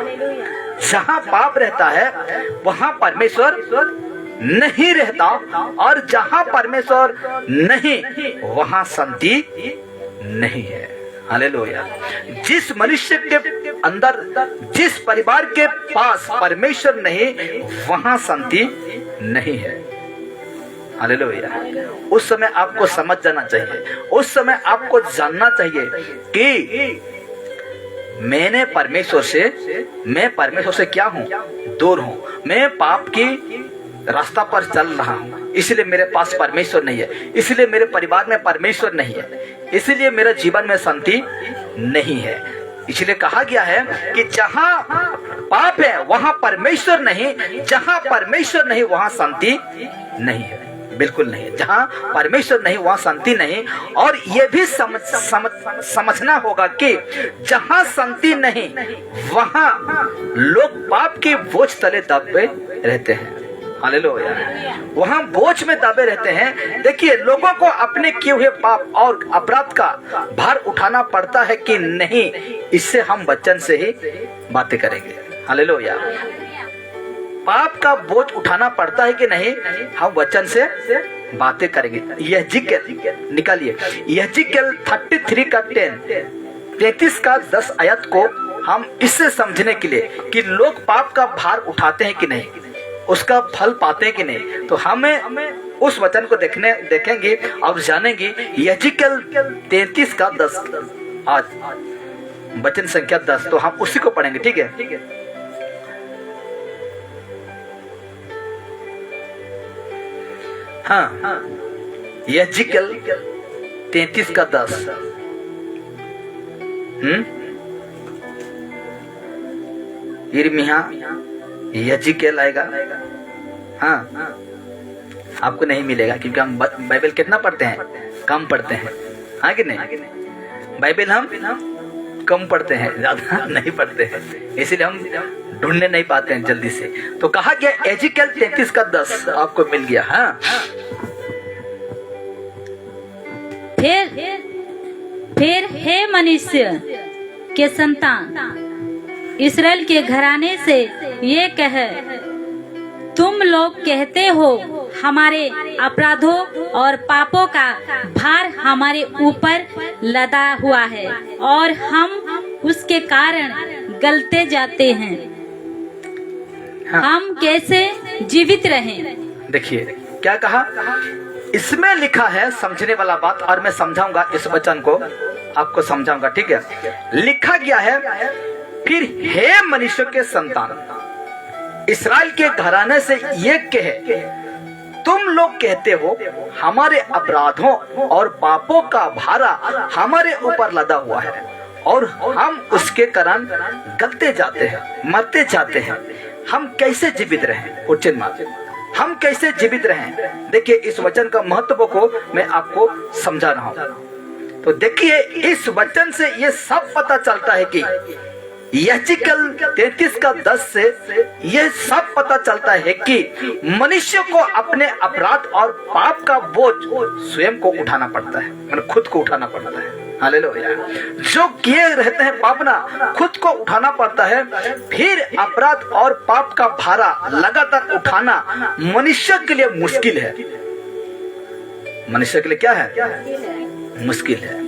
जहां पाप रहता है वहां परमेश्वर नहीं रहता, और जहां परमेश्वर नहीं वहां शांति नहीं है। हालेलुया। जिस मनुष्य के अंदर, जिस परिवार के पास परमेश्वर नहीं, वहां शांति नहीं है। हालेलुया। उस समय आपको समझ जाना चाहिए, उस समय आपको जानना चाहिए कि मैं परमेश्वर से क्या हूं? दूर हूं। मैं पाप की रास्ता पर चल रहा हूं, इसलिए मेरे पास परमेश्वर नहीं है, इसलिए मेरे परिवार में परमेश्वर नहीं है, इसलिए मेरे जीवन में शांति नहीं है। इसलिए कहा गया है कि जहां पाप है वहां परमेश्वर नहीं, जहां परमेश्वर नहीं वहां शांति नहीं है। बिल्कुल नहीं। जहां परमेश्वर नहीं वहां शांति नहीं। और ये भी समझना होगा कि जहां शांति नहीं वहां लोग पाप के बोझ तले दबे रहते हैं। हालेलुया। वहां बोझ में दबे रहते हैं। देखिए, लोगों को अपने किए हुए पाप और अपराध का भार उठाना पड़ता है कि नहीं, इससे हम वचन से ही बातें करेंगे। हालेलुया। पाप का बोझ उठाना पड़ता है कि नहीं, हम वचन से बातें करेंगे। यहेजकेल निकालिए, यहेजकेल 33 का 33 का 10 आयत को हम इससे समझने के लिए कि लोग पाप का भार उठाते हैं कि नहीं, उसका फल पाते हैं कि नहीं, तो हमें उस वचन को देखेंगे और जानेंगे। यहेजकेल 33 का 10, आज वचन संख्या 10, तो हम उसी को पढ़ेंगे। ठीक है। हाँ, यहेजकेल 33 का 10। यिर्मयाह, यहेजकेल आएगा। हाँ, आपको नहीं मिलेगा क्योंकि हम बाइबल कितना पढ़ते हैं? कम पढ़ते हैं। हाँ कि नहीं? बाइबल हम कम पढ़ते हैं, ज्यादा नहीं पढ़ते हैं, इसलिए हम ढूंढने नहीं पाते हैं जल्दी से। तो कहा गया यहेजकेल 33 का 10 आपको मिल गया। हाँ, फिर हे मनुष्य के संतान, इस्राएल के घराने से ये कह, तुम लोग कहते हो हमारे अपराधों और पापों का भार हमारे ऊपर लदा हुआ है और हम उसके कारण गलते जाते हैं। हाँ। हम कैसे जीवित रहें? देखिए क्या कहा, इसमें लिखा है समझने वाला बात, और मैं समझाऊंगा इस वचन को, आपको समझाऊंगा। ठीक है। लिखा गया है, फिर हे मनुष्य के संतान, इस्राएल के घराने से ये कहे, तुम लोग कहते हो हमारे अपराधों और पापों का भारा हमारे ऊपर लदा हुआ है और हम उसके कारण गलते जाते हैं, मरते जाते हैं। हम कैसे जीवित रहें? उच्चन मार्ग, हम कैसे जीवित रहें? देखिए, इस वचन का महत्व को मैं आपको समझा रहा हूं। तो देखिए, इस वचन से ये सब पता चलता है कि यहेजकेल 33 का 10 से यह सब पता चलता है कि मनुष्य को अपने अपराध और पाप का बोझ स्वयं को उठाना पड़ता है, मतलब खुद को उठाना पड़ता है। हालेलुया। जो किए रहते हैं पाप ना, खुद को उठाना पड़ता है। फिर अपराध और पाप का भारा लगातार उठाना मनुष्य के लिए मुश्किल है। मनुष्य के लिए क्या है? मुश्किल है।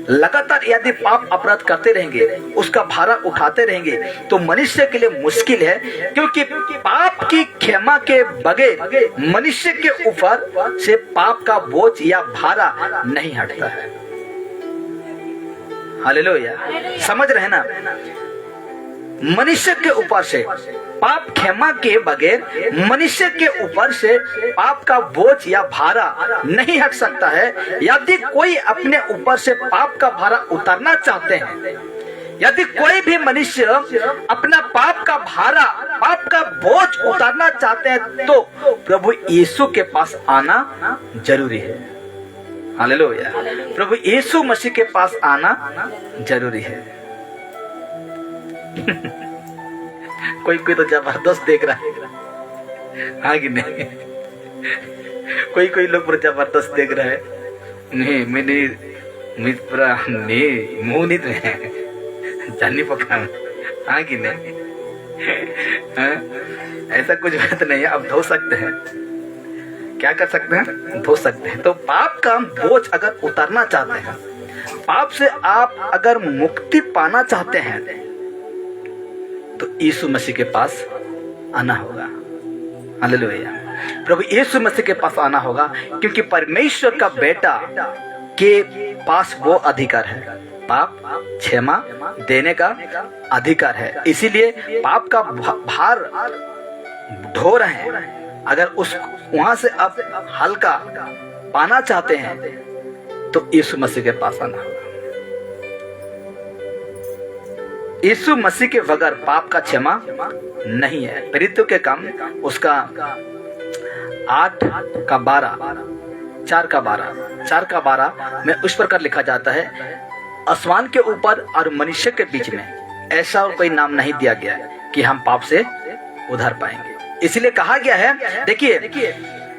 लगातार यदि पाप अपराध करते रहेंगे, उसका भारा उठाते रहेंगे, तो मनुष्य के लिए मुश्किल है, क्योंकि पाप की क्षमा के बगैर मनुष्य के ऊपर से पाप का बोझ या भारा नहीं हटता है। हालेलुया, समझ रहे ना? मनुष्य के ऊपर से पाप क्षमा के बगैर मनुष्य के ऊपर से पाप का बोझ या भारा नहीं हट सकता है। यदि कोई अपने ऊपर से पाप का भारा उतारना चाहते हैं, यदि कोई भी मनुष्य अपना पाप का भारा, पाप का बोझ उतारना चाहते हैं, तो प्रभु यीशु के पास आना जरूरी है। हालेलुया, प्रभु यीशु मसीह के पास आना जरूरी है। कोई कोई तो जबरदस्त देख रहा है, हाँ कि नहीं? कोई कोई लोग पूरा जबरदस्त देख रहा है। नहीं, मैं पूरा नहीं, मुंह नहीं तो जानी पका, हाँ कि नहीं? हाँ? ऐसा कुछ बात नहीं है। अब धो सकते हैं, क्या कर सकते हैं? धो सकते हैं। तो पाप का बोझ अगर उतारना चाहते हैं, पाप से आप अगर मुक्ति पाना चाहते हैं, तो यीशु मसीह के पास आना होगा। हालेलुया, प्रभु यीशु मसीह के पास आना होगा, क्योंकि परमेश्वर का बेटा के पास वो अधिकार है, पाप क्षमा देने का अधिकार है। इसीलिए पाप का भार ढो रहे हैं। अगर उस वहां से आप हल्का पाना चाहते हैं, तो यीशु मसीह के पास आना होगा। यीशु मसीह के बगैर पाप का क्षमा नहीं है। प्रेरितों के काम उसका 8:12, 4:12 में उस प्रकार लिखा जाता है, आसमान के ऊपर और मनुष्य के बीच में ऐसा और कोई नाम नहीं दिया गया कि हम पाप से उधर पाएंगे। इसलिए कहा गया है, देखिए,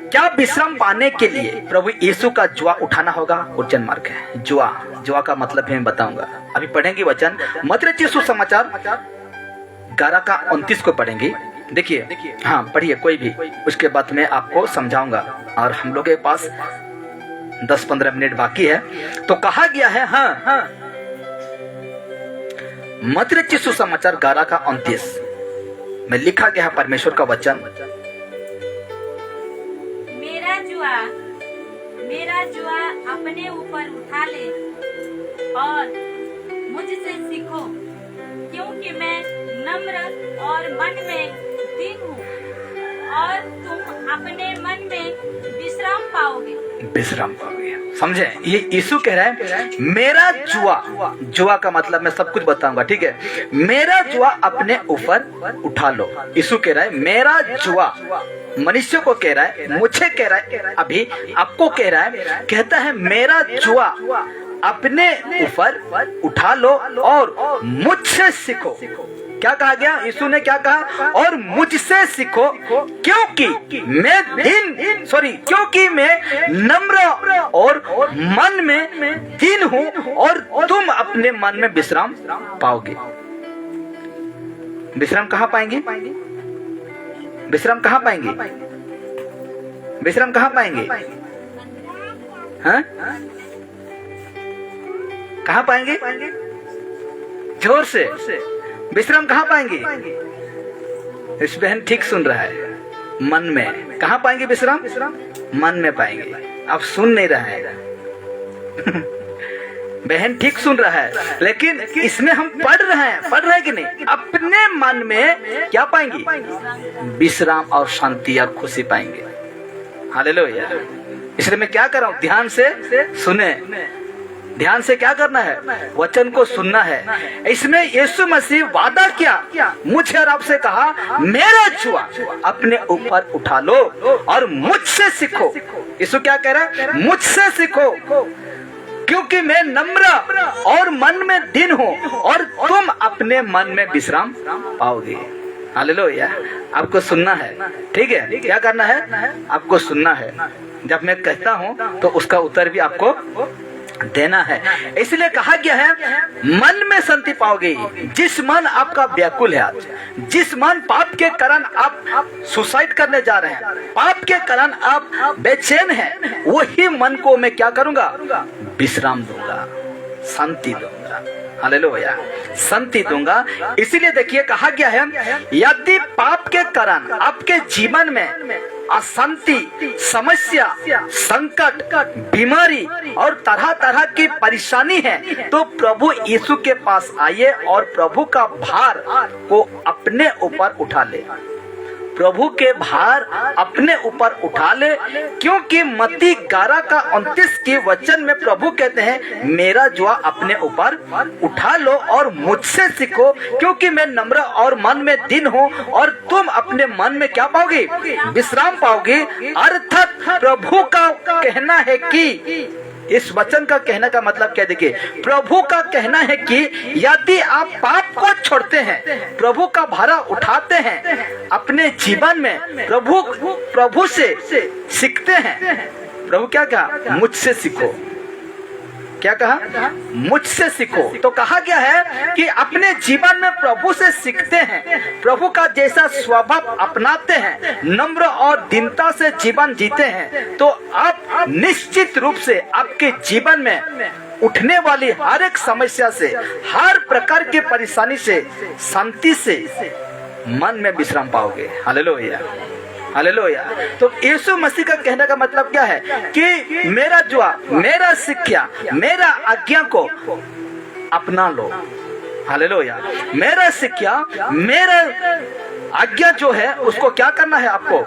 क्या विश्राम पाने के लिए प्रभु यीशु का जुआ उठाना होगा। क्वेश्चन मार्क है। जुआ का मतलब मैं बताऊंगा। अभी पढ़ेंगे वचन, मत्ती रचित सुसमाचार 11:29 को पढ़ेंगे। देखिए, हाँ पढ़िए कोई भी, उसके बाद मैं आपको समझाऊंगा। और हम लोग के पास 10-15 मिनट बाकी है। तो कहा गया है, हाँ, मत्ती रचित सुसमाचार 11:29 में लिखा गया है परमेश्वर का वचन, मेरा जुआ अपने ऊपर उठा ले और मुझसे सीखो, क्योंकि मैं नम्र और मन में दीन हूँ, और तुम अपने मन में विश्राम पाओगे। समझे? ये यीशु कह रहा है, मेरा जुआ का मतलब मैं सब कुछ बताऊंगा, ठीक है? मेरा जुआ अपने ऊपर उठा लो। यीशु कह रहा है, मेरा जुआ, मनुष्य को कह रहा है, मुझे कह रहा है, अभी आपको कह रहा है, कहता है मेरा जुआ अपने ऊपर उठा लो और मुझसे सीखो। क्या कहा गया? यीशु ने क्या कहा? और मुझसे सीखो, क्योंकि मैं नम्र और मन में दीन हूँ, और तुम अपने मन में विश्राम पाओगे। विश्राम कहाँ पाएंगे? विश्राम कहाँ पाएंगे? विश्राम कहाँ पाएंगे? हाँ, कहाँ पाएंगे? जोर से, विश्राम कहाँ पाएंगे? इस बहन ठीक सुन रहा है, मन में। कहाँ पाएंगे विश्राम? मन में पाएंगे। अब सुन नहीं रहा है बहन ठीक सुन रहा है, लेकिन इसमें हम पढ़ रहे हैं कि नहीं? अपने मन में क्या पाएंगे? विश्राम और शांति और खुशी पाएंगे। हालेलुया। इसलिए मैं क्या कर रहा हूँ, ध्यान से सुने, ध्यान से क्या करना है? वचन को सुनना है। इसमें यीशु मसीह वादा किया, मुझे और आपसे कहा, मेरा जुआ अपने ऊपर उठा लो और मुझसे सीखो। यीशु क्या कह रहा है? मुझसे सीखो, क्योंकि मैं नम्र और मन में दीन हूँ, और तुम अपने मन में विश्राम पाओगे। हालेलुया। आपको सुनना है, ठीक है? क्या करना है? आपको सुनना है। जब मैं कहता हूँ तो उसका उत्तर भी आपको देना है। इसलिए कहा गया है, मन में शांति पाओगे। जिस मन आपका व्याकुल है आज, जिस मन पाप के कारण आप सुसाइड करने जा रहे हैं, पाप के कारण आप बेचैन हैं, वही मन को मैं क्या करूंगा? विश्राम दूंगा। शांति दूंगा। हालेलुया, शांति दूंगा। इसीलिए देखिए कहा गया है, यदि पाप के कारण आपके जीवन में अशांति, समस्या, संकट, बीमारी और तरह तरह की परेशानी है, तो प्रभु यीशु के पास आइए और प्रभु का भार को अपने ऊपर उठा ले। प्रभु के भार अपने ऊपर उठा ले, क्योंकि मत्ती 11 का 29 के वचन में प्रभु कहते हैं, मेरा जुआ अपने ऊपर उठा लो और मुझसे सीखो, क्योंकि मैं नम्र और मन में दीन हूँ और तुम अपने मन में क्या पाओगे? विश्राम पाओगे। अर्थात प्रभु का कहना है कि, इस वचन का कहने का मतलब क्या? देखिए, प्रभु का कहना है कि यदि आप पाप को छोड़ते हैं, प्रभु का भारा उठाते हैं अपने जीवन में, प्रभु से सीखते हैं। प्रभु क्या कहा? मुझसे सीखो। क्या कहा? मुझसे सीखो। तो कहा गया है कि अपने जीवन में प्रभु से सीखते हैं, प्रभु का जैसा स्वभाव अपनाते हैं, नम्र और दीनता से जीवन जीते हैं, तो आप निश्चित रूप से आपके जीवन में उठने वाली हर एक समस्या से, हर प्रकार की परेशानी से शांति से मन में विश्राम पाओगे। Hallelujah, hallelujah. तो यीशु मसीह का कहने का मतलब क्या है कि मेरा जुआ, मेरा शिक्षा, मेरा आज्ञा को अपना लो। हालेलुया। मेरा शिक्षा, मेरा आज्ञा जो है उसको क्या करना है? आपको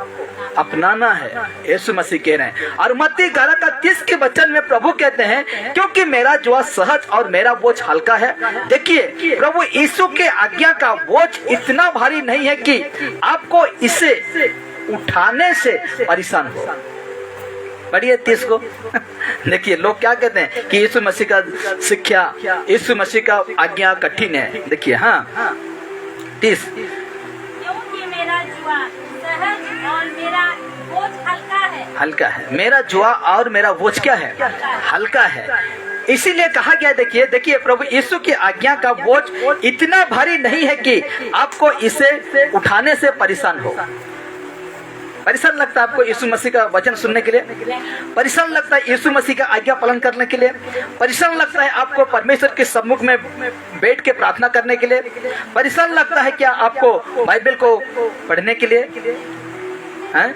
अपनाना है। यीशु मसीह कह रहे हैं। और मत्ती 11 का 30 के वचन में प्रभु कहते हैं, क्योंकि मेरा जुआ सहज और मेरा बोझ हल्का है। देखिए, प्रभु यीशु के आज्ञा का बोझ इतना भारी नहीं है कि आपको इसे उठाने से परेशान हो। बढ़िए 30 को देखिए, लोग क्या कहते हैं कि यीशु मसीह का शिक्षा, यीशु मसीह का आज्ञा कठिन है। देखिए, हाँ 30, क्योंकि मेरा जुआ सहज और मेरा बोझ हल्का है। हल्का है। मेरा जुआ और मेरा बोझ क्या है? हल्का है। इसीलिए कहा गया, देखिए प्रभु यीशु की आज्ञा का बोझ इतना भारी नहीं है कि आपको इसे उठाने से परेशान हो। परेशान लगता है आपको यीशु मसीह का वचन सुनने के लिए? परेशान लगता है यीशु मसीह का आज्ञा पालन करने के लिए? परेशान लगता है आपको परमेश्वर के सम्मुख में बैठ के प्रार्थना करने के लिए? परेशान लगता है क्या आपको बाइबल को पढ़ने के लिए? हैं?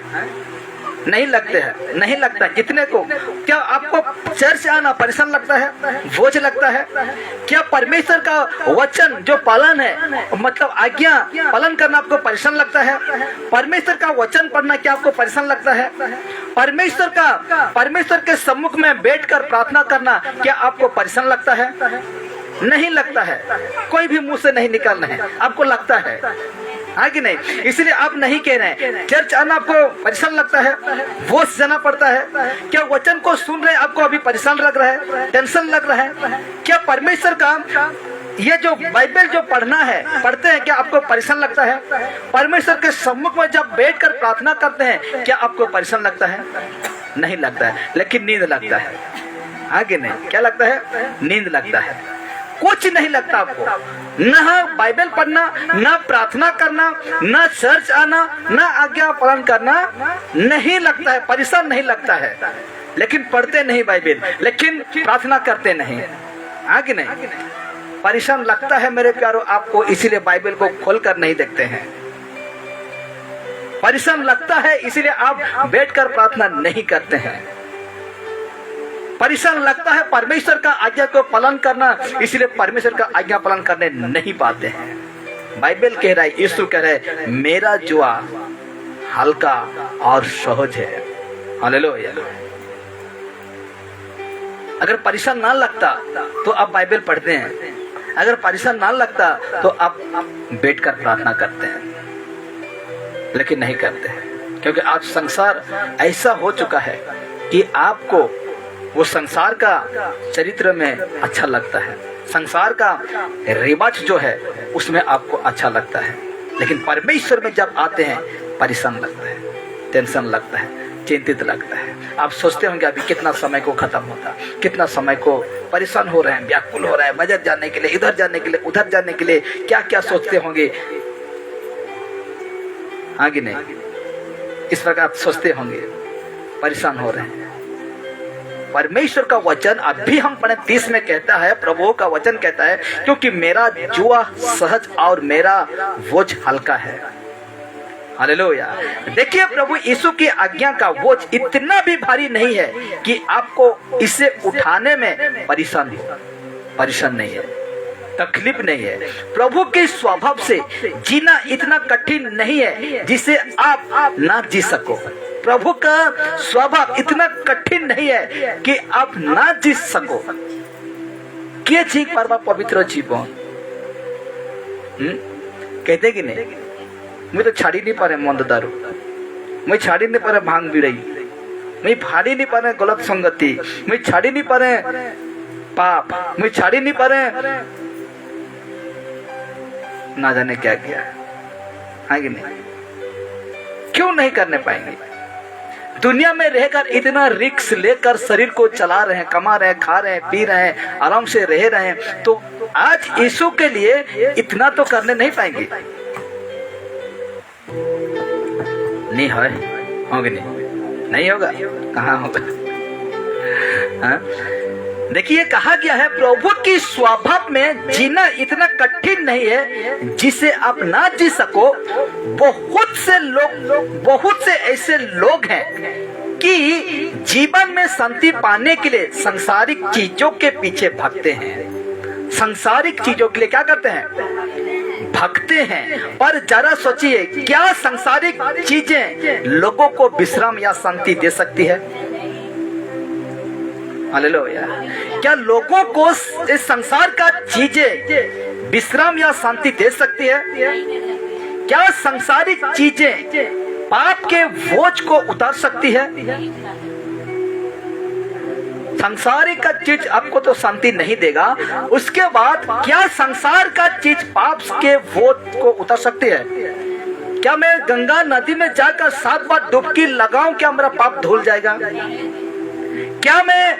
नहीं लगते हैं, नहीं लगता। कितने को? क्या आपको चर्च आना परेशान लगता है, बोझ लगता है? क्या परमेश्वर का वचन जो पालन है, मतलब आज्ञा पालन करना आपको परेशान लगता है? परमेश्वर का वचन पढ़ना क्या आपको परेशान लगता है? परमेश्वर के सम्मुख में बैठकर प्रार्थना करना क्या आपको परेशान लगता है? नहीं लगता है। कोई भी मुंह से नहीं निकालना है, आपको लगता है, हाँ कि नहीं? इसलिए आप नहीं कह रहे हैं। चर्च आना आपको परेशान लगता है, बोझ जाना पड़ता है। क्या वचन को सुन रहे आपको अभी परेशान लग रहा है, टेंशन लग रहा है? क्या परमेश्वर का ये जो बाइबल जो पढ़ना है, पढ़ते हैं, क्या आपको परेशान लगता है? परमेश्वर के सम्मुख में जब बैठकर प्रार्थना करते हैं, क्या आपको परेशान लगता है? नहीं लगता है। लेकिन नींद लगता है, आगे नहीं। क्या लगता है? नींद लगता है। कुछ नहीं लगता आपको, न बाइबल पढ़ना, न प्रार्थना करना, न चर्च आना, न आज्ञा पालन करना नहीं लगता है, परेशान नहीं लगता है। लेकिन पढ़ते नहीं बाइबल, लेकिन प्रार्थना करते नहीं, आगे नहीं। परेशान लगता है मेरे प्यारो आपको, इसीलिए बाइबल को खोलकर नहीं देखते हैं। परेशान लगता है इसीलिए आप बैठकर प्रार्थना नहीं करते हैं। परेशान लगता है परमेश्वर का आज्ञा को पालन करना, इसलिए परमेश्वर का आज्ञा पालन करने नहीं पाते हैं। बाइबल कह रहा है, यीशु कह रहा है, मेरा जुआ हल्का और सहज है। हालेलुया। अगर परेशान ना लगता तो आप बाइबल पढ़ते हैं, अगर परेशान ना लगता तो आप बैठकर प्रार्थना करते हैं, लेकिन नहीं करते हैं। क्योंकि आज संसार ऐसा हो चुका है कि आपको वो संसार का चरित्र में अच्छा लगता है, संसार का रिवाज जो है उसमें आपको अच्छा लगता है, लेकिन परमेश्वर में जब आते हैं परेशान लगता है, टेंशन लगता है, चिंतित लगता है। आप सोचते होंगे अभी कितना समय को खत्म होता, कितना समय को परेशान हो रहे हैं, व्याकुल हो रहे हैं, बाजार जाने के लिए, इधर जाने के लिए, उधर जाने के लिए, क्या क्या सोचते होंगे, आगे नहीं। इस प्रकार आप सोचते होंगे, परेशान हो रहे हैं। परमेश्वर का वचन अभी हम पढ़े 30 में कहता है, प्रभु का वचन कहता है, क्योंकि मेरा जुआ सहज और मेरा बोझ हल्का है। हालेलुया। देखिए, प्रभु यीशु की आज्ञा का बोझ इतना भी भारी नहीं है कि आपको इसे उठाने में परेशान नहीं है, तकलीफ नहीं है। प्रभु के स्वभाव से जीना इतना कठिन नहीं है जिसे आप ना जी सको। प्रभु का स्वभाव इतना कठिन नहीं है कि आप ना जी सको। के जी परवा पवित्र जीवन कहते कि नहीं, मैं तो छाड़ी नहीं पा रहे मंद दारू, मैं छाड़ी नहीं पा रहे भांग बिड़ई, मैं फाड़ी नहीं पा रहे गलत संगति, मैं छाड़ी नहीं पा रहे पाप, मैं छाड़ी नहीं पा रहे ना जाने क्या किया है कि नहीं। क्यों नहीं करने पाएंगे? दुनिया में रहकर इतना रिस्क लेकर शरीर को चला रहे हैं, कमा रहे हैं, खा रहे हैं, पी रहे हैं, आराम से रह रहे हैं, तो आज यीशु के लिए इतना तो करने नहीं पाएंगे। नहीं है, होगा नहीं होगा, कहाँ होगा? हाँ? देखिए, कहा गया है प्रभु की स्वभाव में जीना इतना कठिन नहीं है जिसे आप ना जी सको। बहुत से ऐसे लोग हैं कि जीवन में शांति पाने के लिए सांसारिक चीजों के पीछे भागते हैं। सांसारिक चीजों के लिए क्या करते हैं? भागते हैं। पर जरा सोचिए, क्या सांसारिक चीजें लोगों को विश्राम या शांति दे सकती है? हालेलुया। क्या लोगों को इस संसार का चीजें विश्राम या शांति दे सकती है? क्या सांसारिक चीजें पाप के बोझ को उतार सकती है? संसारिक का चीज आपको तो शांति नहीं देगा, उसके बाद क्या संसार का चीज पाप के बोझ को उतार सकती है? क्या मैं गंगा नदी में जाकर 7 बार डुबकी लगाऊं, क्या मेरा पाप धुल जाएगा? क्या मैं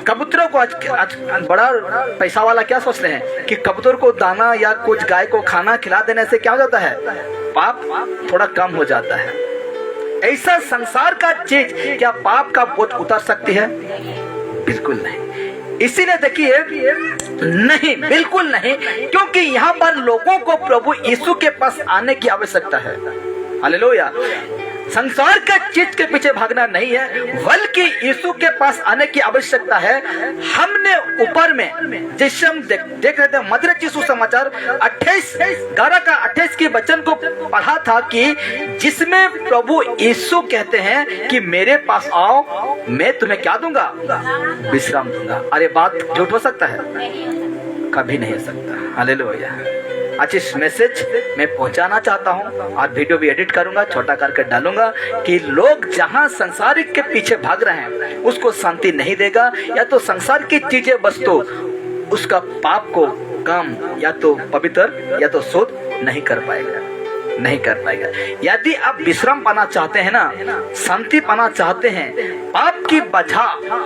कबूतरों को आज बड़ा पैसा वाला क्या सोच रहे हैं कि कबूतर को दाना या कुछ गाय को खाना खिला देने से क्या हो जाता है? पाप थोड़ा कम हो जाता है। ऐसा संसार का चीज क्या पाप का बोझ उतार सकती है? बिल्कुल नहीं। इसीलिए देखिए, नहीं, बिल्कुल नहीं, क्योंकि यहाँ पर लोगों को प्रभु यीशु के पास आने की आवश्यकता है। हालेलुया। संसार के चीज के पीछे भागना नहीं है, बल्कि यीशु के पास आने की आवश्यकता है। हमने ऊपर में जैसे हम देख रहे थे मधुर यीशु समाचार 28 के वचन को पढ़ा था कि जिसमें प्रभु यीशु कहते हैं कि मेरे पास आओ, मैं तुम्हें क्या दूंगा? विश्राम दूंगा। अरे बात झूठ हो सकता है? कभी नहीं हो सकता। हालेलुया। आज इस मैसेज मैं पहुंचाना चाहता हूं और वीडियो भी एडिट करूंगा, छोटा करके डालूंगा कि लोग जहां संसारिक के पीछे भाग रहे हैं उसको शांति नहीं देगा। या तो संसार की चीजें वस्तु उसका पाप को कम या तो पवित्र या तो शुद्ध नहीं कर पाएगा। यदि आप विश्राम पाना चाहते हैं ना, शांति पाना चाहते हैं, पाप की बजा,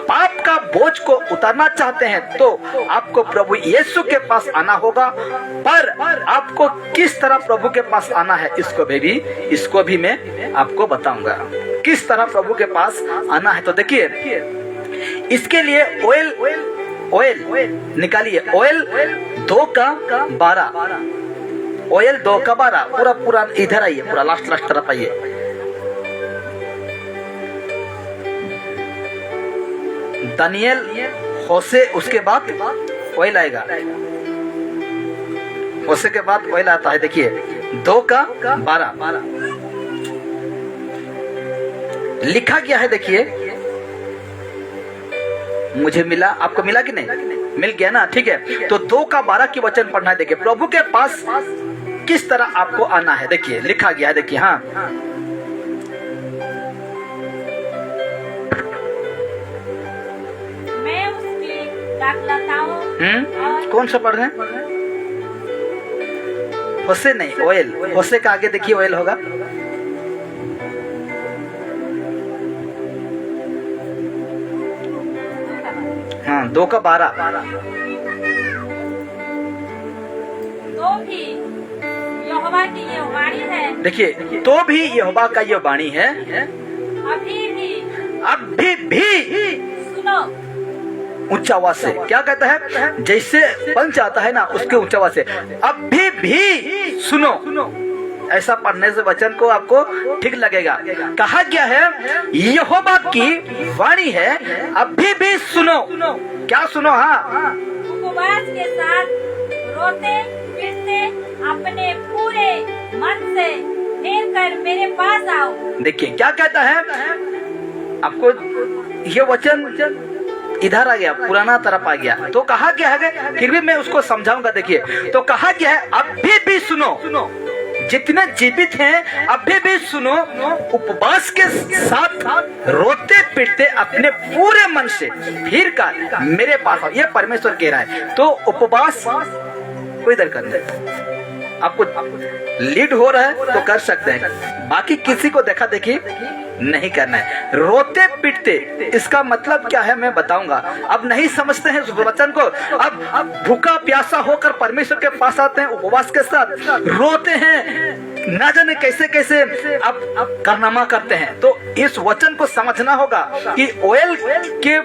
पाप का बोझ को उतारना चाहते हैं, तो आपको प्रभु यीशु के पास आना होगा। पर आपको किस तरह प्रभु के पास आना है, इसको भी मैं आपको बताऊंगा किस तरह प्रभु के पास आना है। तो देखिए, इसके लिए ऑयल निकालिए। ऑयल 2 का 12, ऑयल 2 का 12, पूरा इधर आइए, पूरा लास्ट तरफ आइए। दानियल, होशे, उसके बाद ऑयल आएगा। होशे के बाद ऑयल आता है। देखिए 2 का 12 लिखा गया है। देखिए, मुझे मिला, आपको मिला कि नहीं? मिल गया ना, ठीक है। तो 2 का 12 की वचन पढ़ना है। देखिए प्रभु के पास किस तरह आपको आना है। देखिए लिखा गया है। देखिए, हाँ, मैं उसकी दाखलताओं कौन सा पढ़ रहे हैं? होशे नहीं, ऑयल। होशे का आगे देखिए ऑयल होगा। हाँ, 2 का 12। तो भी यहोवा की ये वाणी है। देखिए, तो भी यहोवा का ये वाणी है, अभी भी ऊंचा आवाज से क्या कहता है, जैसे पंच आता है ना उसके ऊंचा आवाज से, अभी भी सुनो। ऐसा पढ़ने से वचन को आपको ठीक लगेगा। कहा क्या है, यहोवा की वाणी है, अभी भी सुनो। क्या सुनो? हाँ, उपवास के साथ रोते पीटते अपने पूरे मन से फिर कर मेरे पास आओ। देखिए क्या कहता है, आपको ये वचन इधर आ गया, पुराना तरफ आ गया। तो कहा क्या है, फिर भी मैं उसको समझाऊंगा। देखिए तो कहा क्या है, अभी भी सुनो, जितने जीवित हैं अभी भी सुनो, उपवास के साथ रोते पीटते अपने पूरे मन से फिर कर मेरे पास आओ। ये परमेश्वर कह रहा है। तो उपवास कोई दरकार नहीं, आपको लीड हो रहा है तो कर सकते हैं, बाकी किसी को देखा देखी नहीं करना है। रोते पीटते इसका मतलब क्या है मैं बताऊंगा। अब नहीं समझते हैं उस वचन को। अब भूखा प्यासा होकर परमेश्वर के पास आते हैं, उपवास के साथ रोते हैं, ना जाने कैसे कैसे अब कारनामा करते हैं। तो इस वचन को समझना होगा कि ओएल के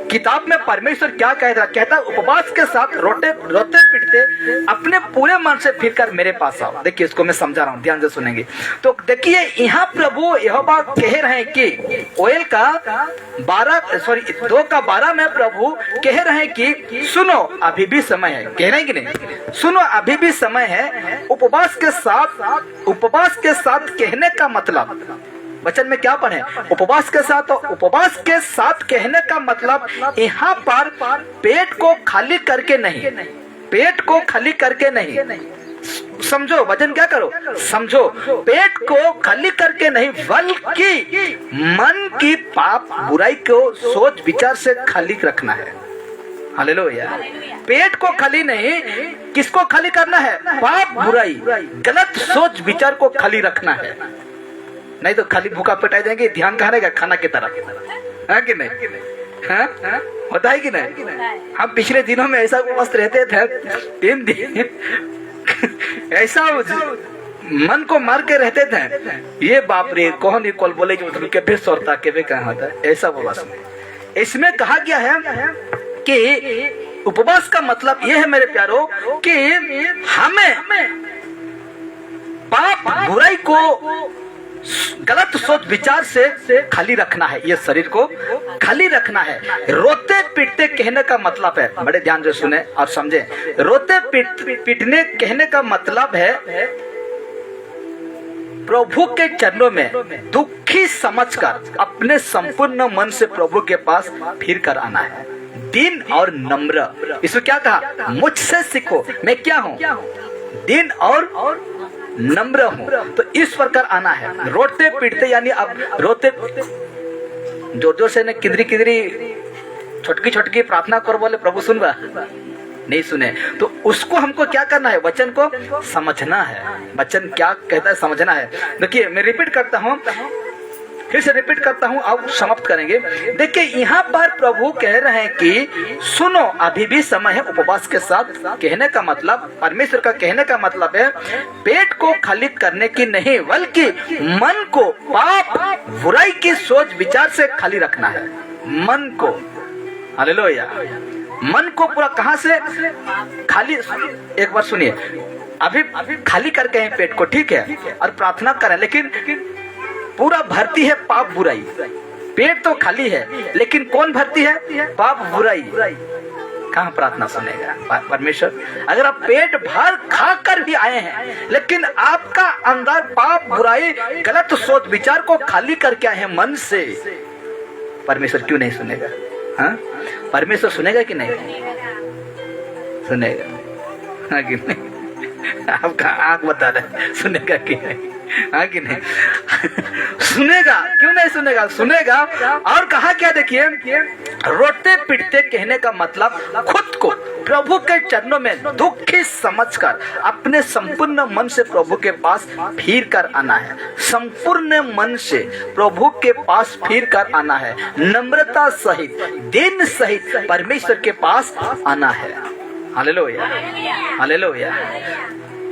किताब में परमेश्वर क्या कह रहा, कहता है उपवास के साथ रोते पीटते अपने पूरे मन से फिर कर मेरे पास आओ। देखिए इसको मैं समझा रहा हूँ, ध्यान से सुनेंगे। तो देखिए यहाँ प्रभु यहोवा कह रहे हैं कि ओएल का 2:12 में प्रभु कह रहे हैं कि सुनो अभी भी समय है। कह रहे हैं कि नहीं, सुनो अभी भी समय है। उपवास के साथ कहने का मतलब, वचन में क्या पढ़े, उपवास के साथ। तो उपवास के साथ कहने का मतलब यहाँ पर पेट को खाली करके नहीं, पेट को खाली करके नहीं, समझो वचन क्या करो, समझो, पेट को खाली करके नहीं बल्कि मन की पाप बुराई को सोच विचार से खाली रखना है। हालेलुया। पेट को खाली नहीं, किसको खाली करना है, पाप बुराई गलत सोच विचार को खाली रखना है। नहीं तो खाली भूखा पिटाई देंगे, ध्यान कहाँ रहेगा, खाना की तरफ है कि नहीं, हाँ होता है कि नहीं। हम पिछले दिनों में ऐसा मस्त रहते थे, 3 दिन ऐसा मन को मार के रहते थे, ये बाप रे कौन ही कॉल बोले के फिर सोरता के भी कहा होता है, ऐसा बोला। इसमें कहा गया है कि उपवास का मतलब यह है मेरे प्यारो कि हमें पाप बुराई को गलत सोच विचार से खाली रखना है, ये शरीर को खाली रखना है। रोते पीटते कहने का मतलब है, बड़े ध्यान से सुने और समझे, रोते पीटने कहने का मतलब है प्रभु के चरणों में दुखी समझकर अपने संपूर्ण मन से प्रभु के पास फिर कर आना है, दीन और नम्र। इसमें क्या कहा, मुझसे सीखो, मैं क्या हूँ, दीन और नम्र हूँ। तो इस प्रकार आना है, रोते पीटते, यानी अब रोते जोर जोर से किदरी छोटकी छोटकी प्रार्थना कर बोले प्रभु सुनवा, नहीं सुने। तो उसको हमको क्या करना है, वचन को समझना है, वचन क्या कहता है समझना है। देखिए मैं रिपीट करता हूँ, फिर से रिपीट करता हूँ, अब समाप्त करेंगे। देखिए यहाँ पर प्रभु कह रहे हैं कि सुनो अभी भी समय है। उपवास के साथ कहने का मतलब, परमेश्वर का कहने का मतलब है पेट को खाली करने की नहीं, बल्कि मन को पाप बुराई की सोच विचार से खाली रखना है, मन को। हालेलुया। मन को पूरा कहाँ से खाली, एक बार सुनिए, अभी खाली करके हैं पेट को, ठीक है, और प्रार्थना करें, लेकिन पूरा भरती है पाप बुराई। पेट तो खाली है लेकिन कौन भरती है, पाप बुराई। कहाँ प्रार्थना सुनेगा परमेश्वर? अगर आप पेट भर खा कर भी आए हैं लेकिन आपका अंदर पाप बुराई गलत सोच विचार को खाली करके आए हैं मन से, परमेश्वर क्यों नहीं सुनेगा? हाँ, परमेश्वर सुनेगा कि नहीं सुनेगा? हाँ कि नहीं? आपका आंख बता रहे सुनेगा कि नहीं, हाँ कि नहीं? सुनेगा, क्यों नहीं सुनेगा? सुनेगा। और कहा क्या, देखिए, रोते पीटते कहने का मतलब खुद को प्रभु के चरणों में दुखी समझकर अपने संपूर्ण मन से प्रभु के पास फिर कर आना है, संपूर्ण मन से प्रभु के पास फिर कर आना है, नम्रता सहित, दिन सहित परमेश्वर के पास आना है। Hallelujah, hallelujah.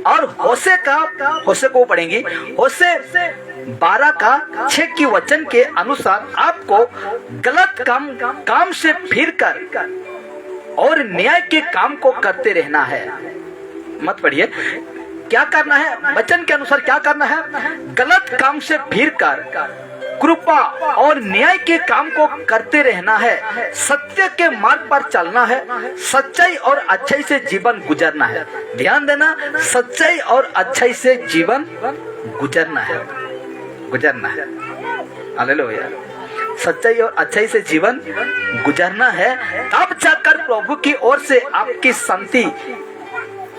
और होशे को पढ़ेंगे, होशे 12 का 6 की वचन के अनुसार आपको गलत काम से फिर कर और न्याय के काम को करते रहना है। मत पढ़िए, क्या करना है? वचन के अनुसार क्या करना है? गलत काम से फिर कर कृपा और न्याय के काम को करते रहना है, सत्य के मार्ग पर चलना है, सच्चाई और अच्छाई से जीवन गुजरना है। ध्यान देना, सच्चाई और अच्छाई से जीवन गुजरना है। हालेलुया। सच्चाई और अच्छाई से जीवन गुजरना है, तब जाकर प्रभु की ओर से आपकी शांति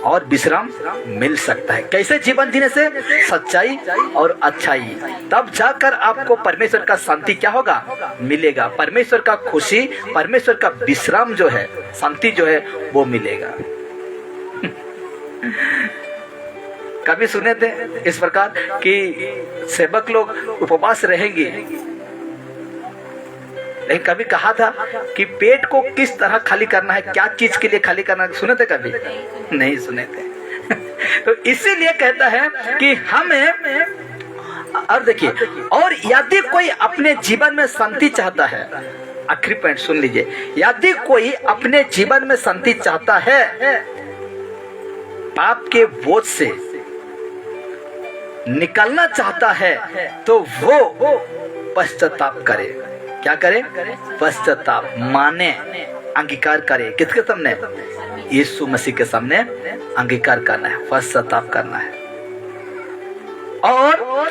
और विश्राम मिल सकता है। कैसे जीवन जीने से? सच्चाई और अच्छाई, तब जाकर आपको परमेश्वर का शांति क्या होगा? मिलेगा। परमेश्वर का खुशी, परमेश्वर का विश्राम जो है, शांति जो है वो मिलेगा। कभी सुने थे इस प्रकार कि सेवक लोग उपवास रहेंगे, लेकिन कभी कहा था कि पेट को किस तरह खाली करना है, क्या चीज के लिए खाली करना है? सुने थे? कभी नहीं सुने थे। तो इसीलिए कहता है कि हमें, और देखिए, और यदि कोई अपने जीवन में शांति चाहता है, आखिरी पॉइंट सुन लीजिए, यदि कोई अपने जीवन में शांति चाहता है, पाप के बोझ से निकलना चाहता है, तो वो पश्चाताप करे। क्या करे? पश्चाताप माने, अंगीकार करे। किसके सामने? यीशु मसीह के सामने अंगीकार करना है, पश्चाताप करना है, और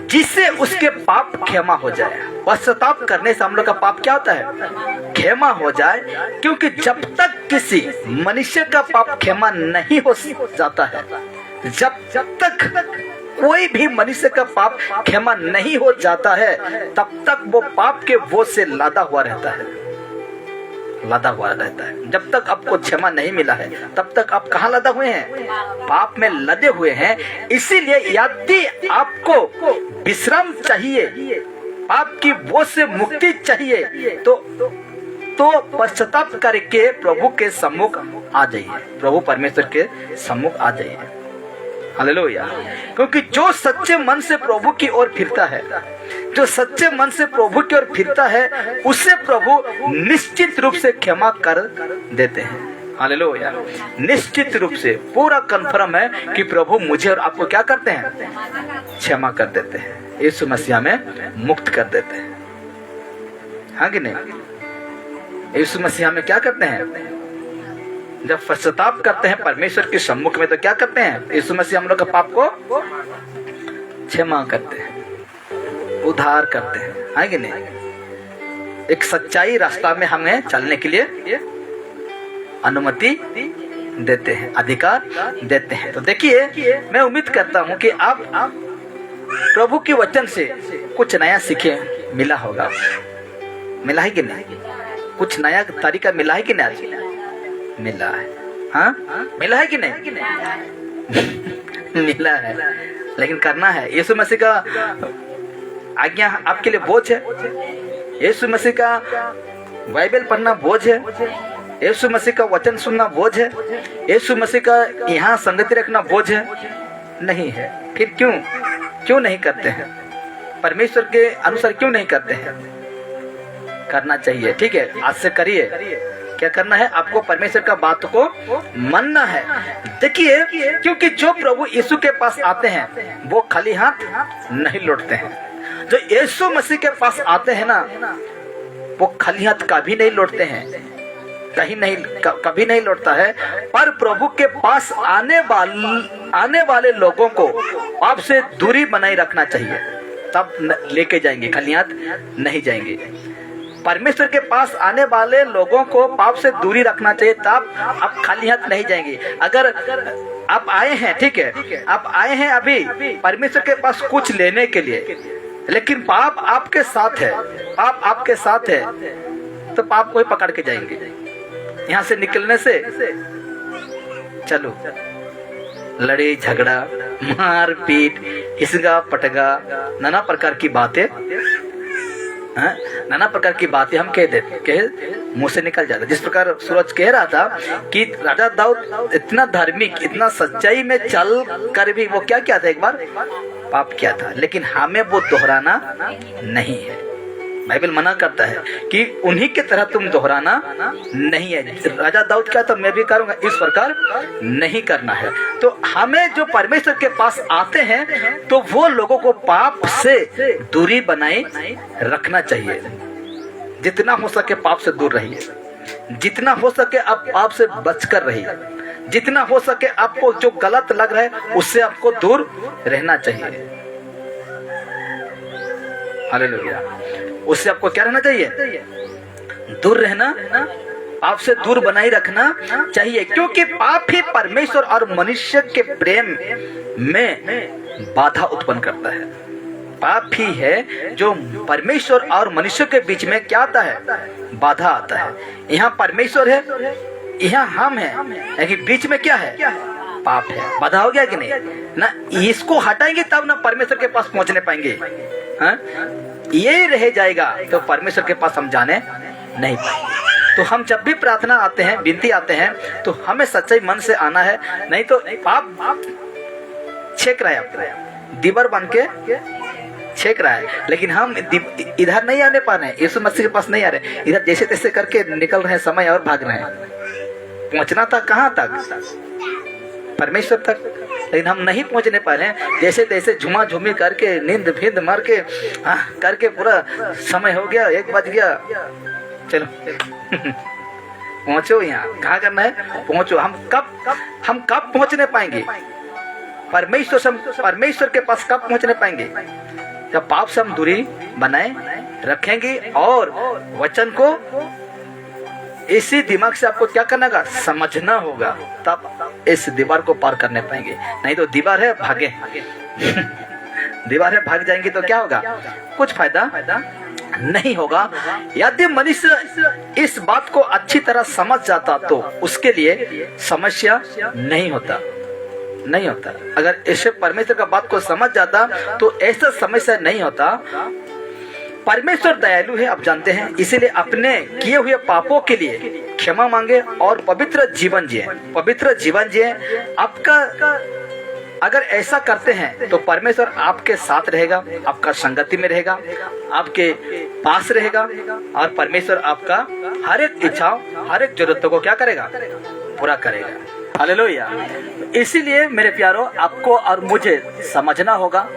जिससे उसके पाप क्षमा हो जाए। पश्चाताप करने से हम लोग का पाप क्या होता है? क्षमा हो जाए। क्योंकि जब तक किसी मनुष्य का पाप क्षमा नहीं हो जाता है, जब तक कोई भी मनुष्य का पाप क्षमा नहीं हो जाता है, तब तक वो पाप के बोझ से लादा हुआ रहता है। जब तक आपको क्षमा नहीं मिला है, तब तक आप कहाँ लदा हुए हैं? पाप में लदे हुए हैं। इसीलिए यदि आपको विश्राम चाहिए, पाप की बोझ से मुक्ति चाहिए, तो पश्चाताप करके प्रभु के सम्मुख आ जाइए, प्रभु परमेश्वर के सम्मुख आ जाइए। हालेलुया। क्योंकि जो सच्चे मन से प्रभु की ओर फिरता है, जो सच्चे मन से प्रभु की ओर फिरता है, उसे प्रभु निश्चित रूप से क्षमा कर देते हैं। हालेलुया। निश्चित रूप से पूरा कंफर्म है कि प्रभु मुझे और आपको क्या करते हैं? क्षमा कर देते हैं, यीशु मसीह में मुक्त कर देते हैं। हाँ कि नहीं? यीशु मसीह में क्या करते हैं? जब पश्चाताप करते हैं परमेश्वर के सम्मुख में, तो क्या करते हैं? यीशु मसीह हम लोग का पाप को क्षमा करते हैं, उद्धार करते हैं। है कि नहीं? एक सच्चाई रास्ता में हमें चलने के लिए अनुमति देते हैं, अधिकार देते हैं। तो देखिए, मैं उम्मीद करता हूं कि आप प्रभु के वचन से कुछ नया सीखे, मिला होगा। मिला है कि नहीं? कुछ नया तरीका मिला है कि नहीं? मिला है। हाँ, मिला है कि नहीं? मिला है, लेकिन करना है। यीशु मसीह का आज्ञा आपके लिए बोझ है, यीशु मसीह का बाइबल पढ़ना बोझ है, यीशु मसीह का वचन सुनना बोझ है, यीशु मसीह का यहाँ संगति रखना बोझ है? नहीं है। फिर क्यों नहीं करते हैं? परमेश्वर के अनुसार क्यों नहीं करते हैं? करना चाहिए। ठीक है, आज से करिए। क्या करना है? आपको परमेश्वर का बात को मानना है। देखिए, क्योंकि जो प्रभु यीशु के पास आते हैं वो खाली हाथ नहीं लौटते हैं। जो यीशु मसीह के पास आते हैं ना, वो खाली हाथ कभी नहीं लौटते हैं, कभी नहीं लौटता है। पर प्रभु के पास आने वाले लोगों को आपसे दूरी बनाए रखना चाहिए, तब लेके जाएंगे, खाली हाथ नहीं जाएंगे। परमेश्वर के पास आने वाले लोगों को पाप से दूरी रखना चाहिए, तब आप खाली हाथ नहीं जाएंगे। अगर आप आए हैं, ठीक है, आप आए हैं अभी परमेश्वर के पास कुछ लेने के लिए, लेकिन पाप आपके साथ है, पाप आपके साथ है, तो पाप को ही पकड़ के जाएंगे। यहाँ से निकलने से चलो लड़े झगड़ा, मार पीट, हिसगा पटगा, नाना प्रकार की बातें हम कह मुंह से निकल जाता। जिस प्रकार सूरज कह रहा था कि राजा दाऊद इतना धार्मिक, इतना सच्चाई में चल कर भी वो क्या किया था, एक बार पाप किया था, लेकिन हमें वो दोहराना नहीं है। बाइबल मना करता है कि उन्हीं की तरह तुम दोहराना नहीं है। राजा दाऊद क्या, तो मैं भी करूंगा, इस प्रकार नहीं करना है। तो हमें जो परमेश्वर के पास आते हैं तो वो लोगों को पाप से दूरी बनाए रखना चाहिए। जितना हो सके पाप से दूर रहिए, जितना हो सके आप पाप से बचकर रहिए, जितना हो सके आपको जो गलत लग रहा है उससे आपको दूर रहना चाहिए। हालेलुया। उससे आपको क्या रहना चाहिए, दूर रहना, पाप से दूर बनाए रखना चाहिए, क्योंकि पाप ही परमेश्वर और मनुष्य के प्रेम में बाधा उत्पन्न करता है। पाप ही है जो परमेश्वर और मनुष्य के बीच में क्या आता है, बाधा आता है। यहाँ परमेश्वर है, यहाँ हम हैं, लेकिन बीच में क्या है, पाप है। बाधा हो गया कि नहीं ना, इसको हटाएंगे तब ना परमेश्वर के पास पहुंचने पाएंगे। हाँ? ये रह जाएगा तो परमेश्वर के पास हम जाने नहीं पाएंगे। तो हम जब भी प्रार्थना आते हैं, विनती आते हैं, तो हमें सच्चाई मन से आना है, नहीं तो पाप छेक रहा है, आपको दीवार बन के छेक रहा है, लेकिन हम इधर नहीं आने पा रहे हैं, यीशु मसीह के पास नहीं आ रहे, इधर जैसे तैसे करके निकल रहे हैं समय और भाग रहे हैं। पहुंचना था कहाँ तक, परमेश्वर तक, लेकिन हम नहीं पहुंचने पा रहे हैं। जैसे तैसे झुमा झुमी करके, नींद फिंद मार के करके पूरा समय हो गया, 1 बज गया, चलो पहुंचो। यहाँ कहाँ करना है, पहुंचो। हम कब पहुंचने पाएंगे परमेश्वर के पास, कब पहुंचने पाएंगे, जब पाप से हम दूरी बनाए रखेंगे और वचन को इसी दिमाग से आपको क्या करना होगा, समझना होगा, तब इस दीवार को पार करने पाएंगे। नहीं तो दीवार है, भागे दीवार है, भाग जाएंगे तो क्या होगा, कुछ फायदा नहीं होगा। यदि मनुष्य इस बात को अच्छी तरह समझ जाता तो उसके लिए समस्या नहीं होता। अगर ऐसे परमेश्वर का बात को समझ जाता तो ऐसा समस्या नहीं होता। परमेश्वर दयालु है, आप जानते हैं, इसीलिए अपने किए हुए पापों के लिए क्षमा मांगे और पवित्र जीवन जिए। आपका अगर ऐसा करते हैं तो परमेश्वर आपके साथ रहेगा, आपका संगति में रहेगा, आपके पास रहेगा, और परमेश्वर आपका हर एक इच्छाओं, हर एक जरूरतों को क्या करेगा, पूरा करेगा। हालेलुया। इसीलिए मेरे प्यारों, आपको और मुझे समझना होगा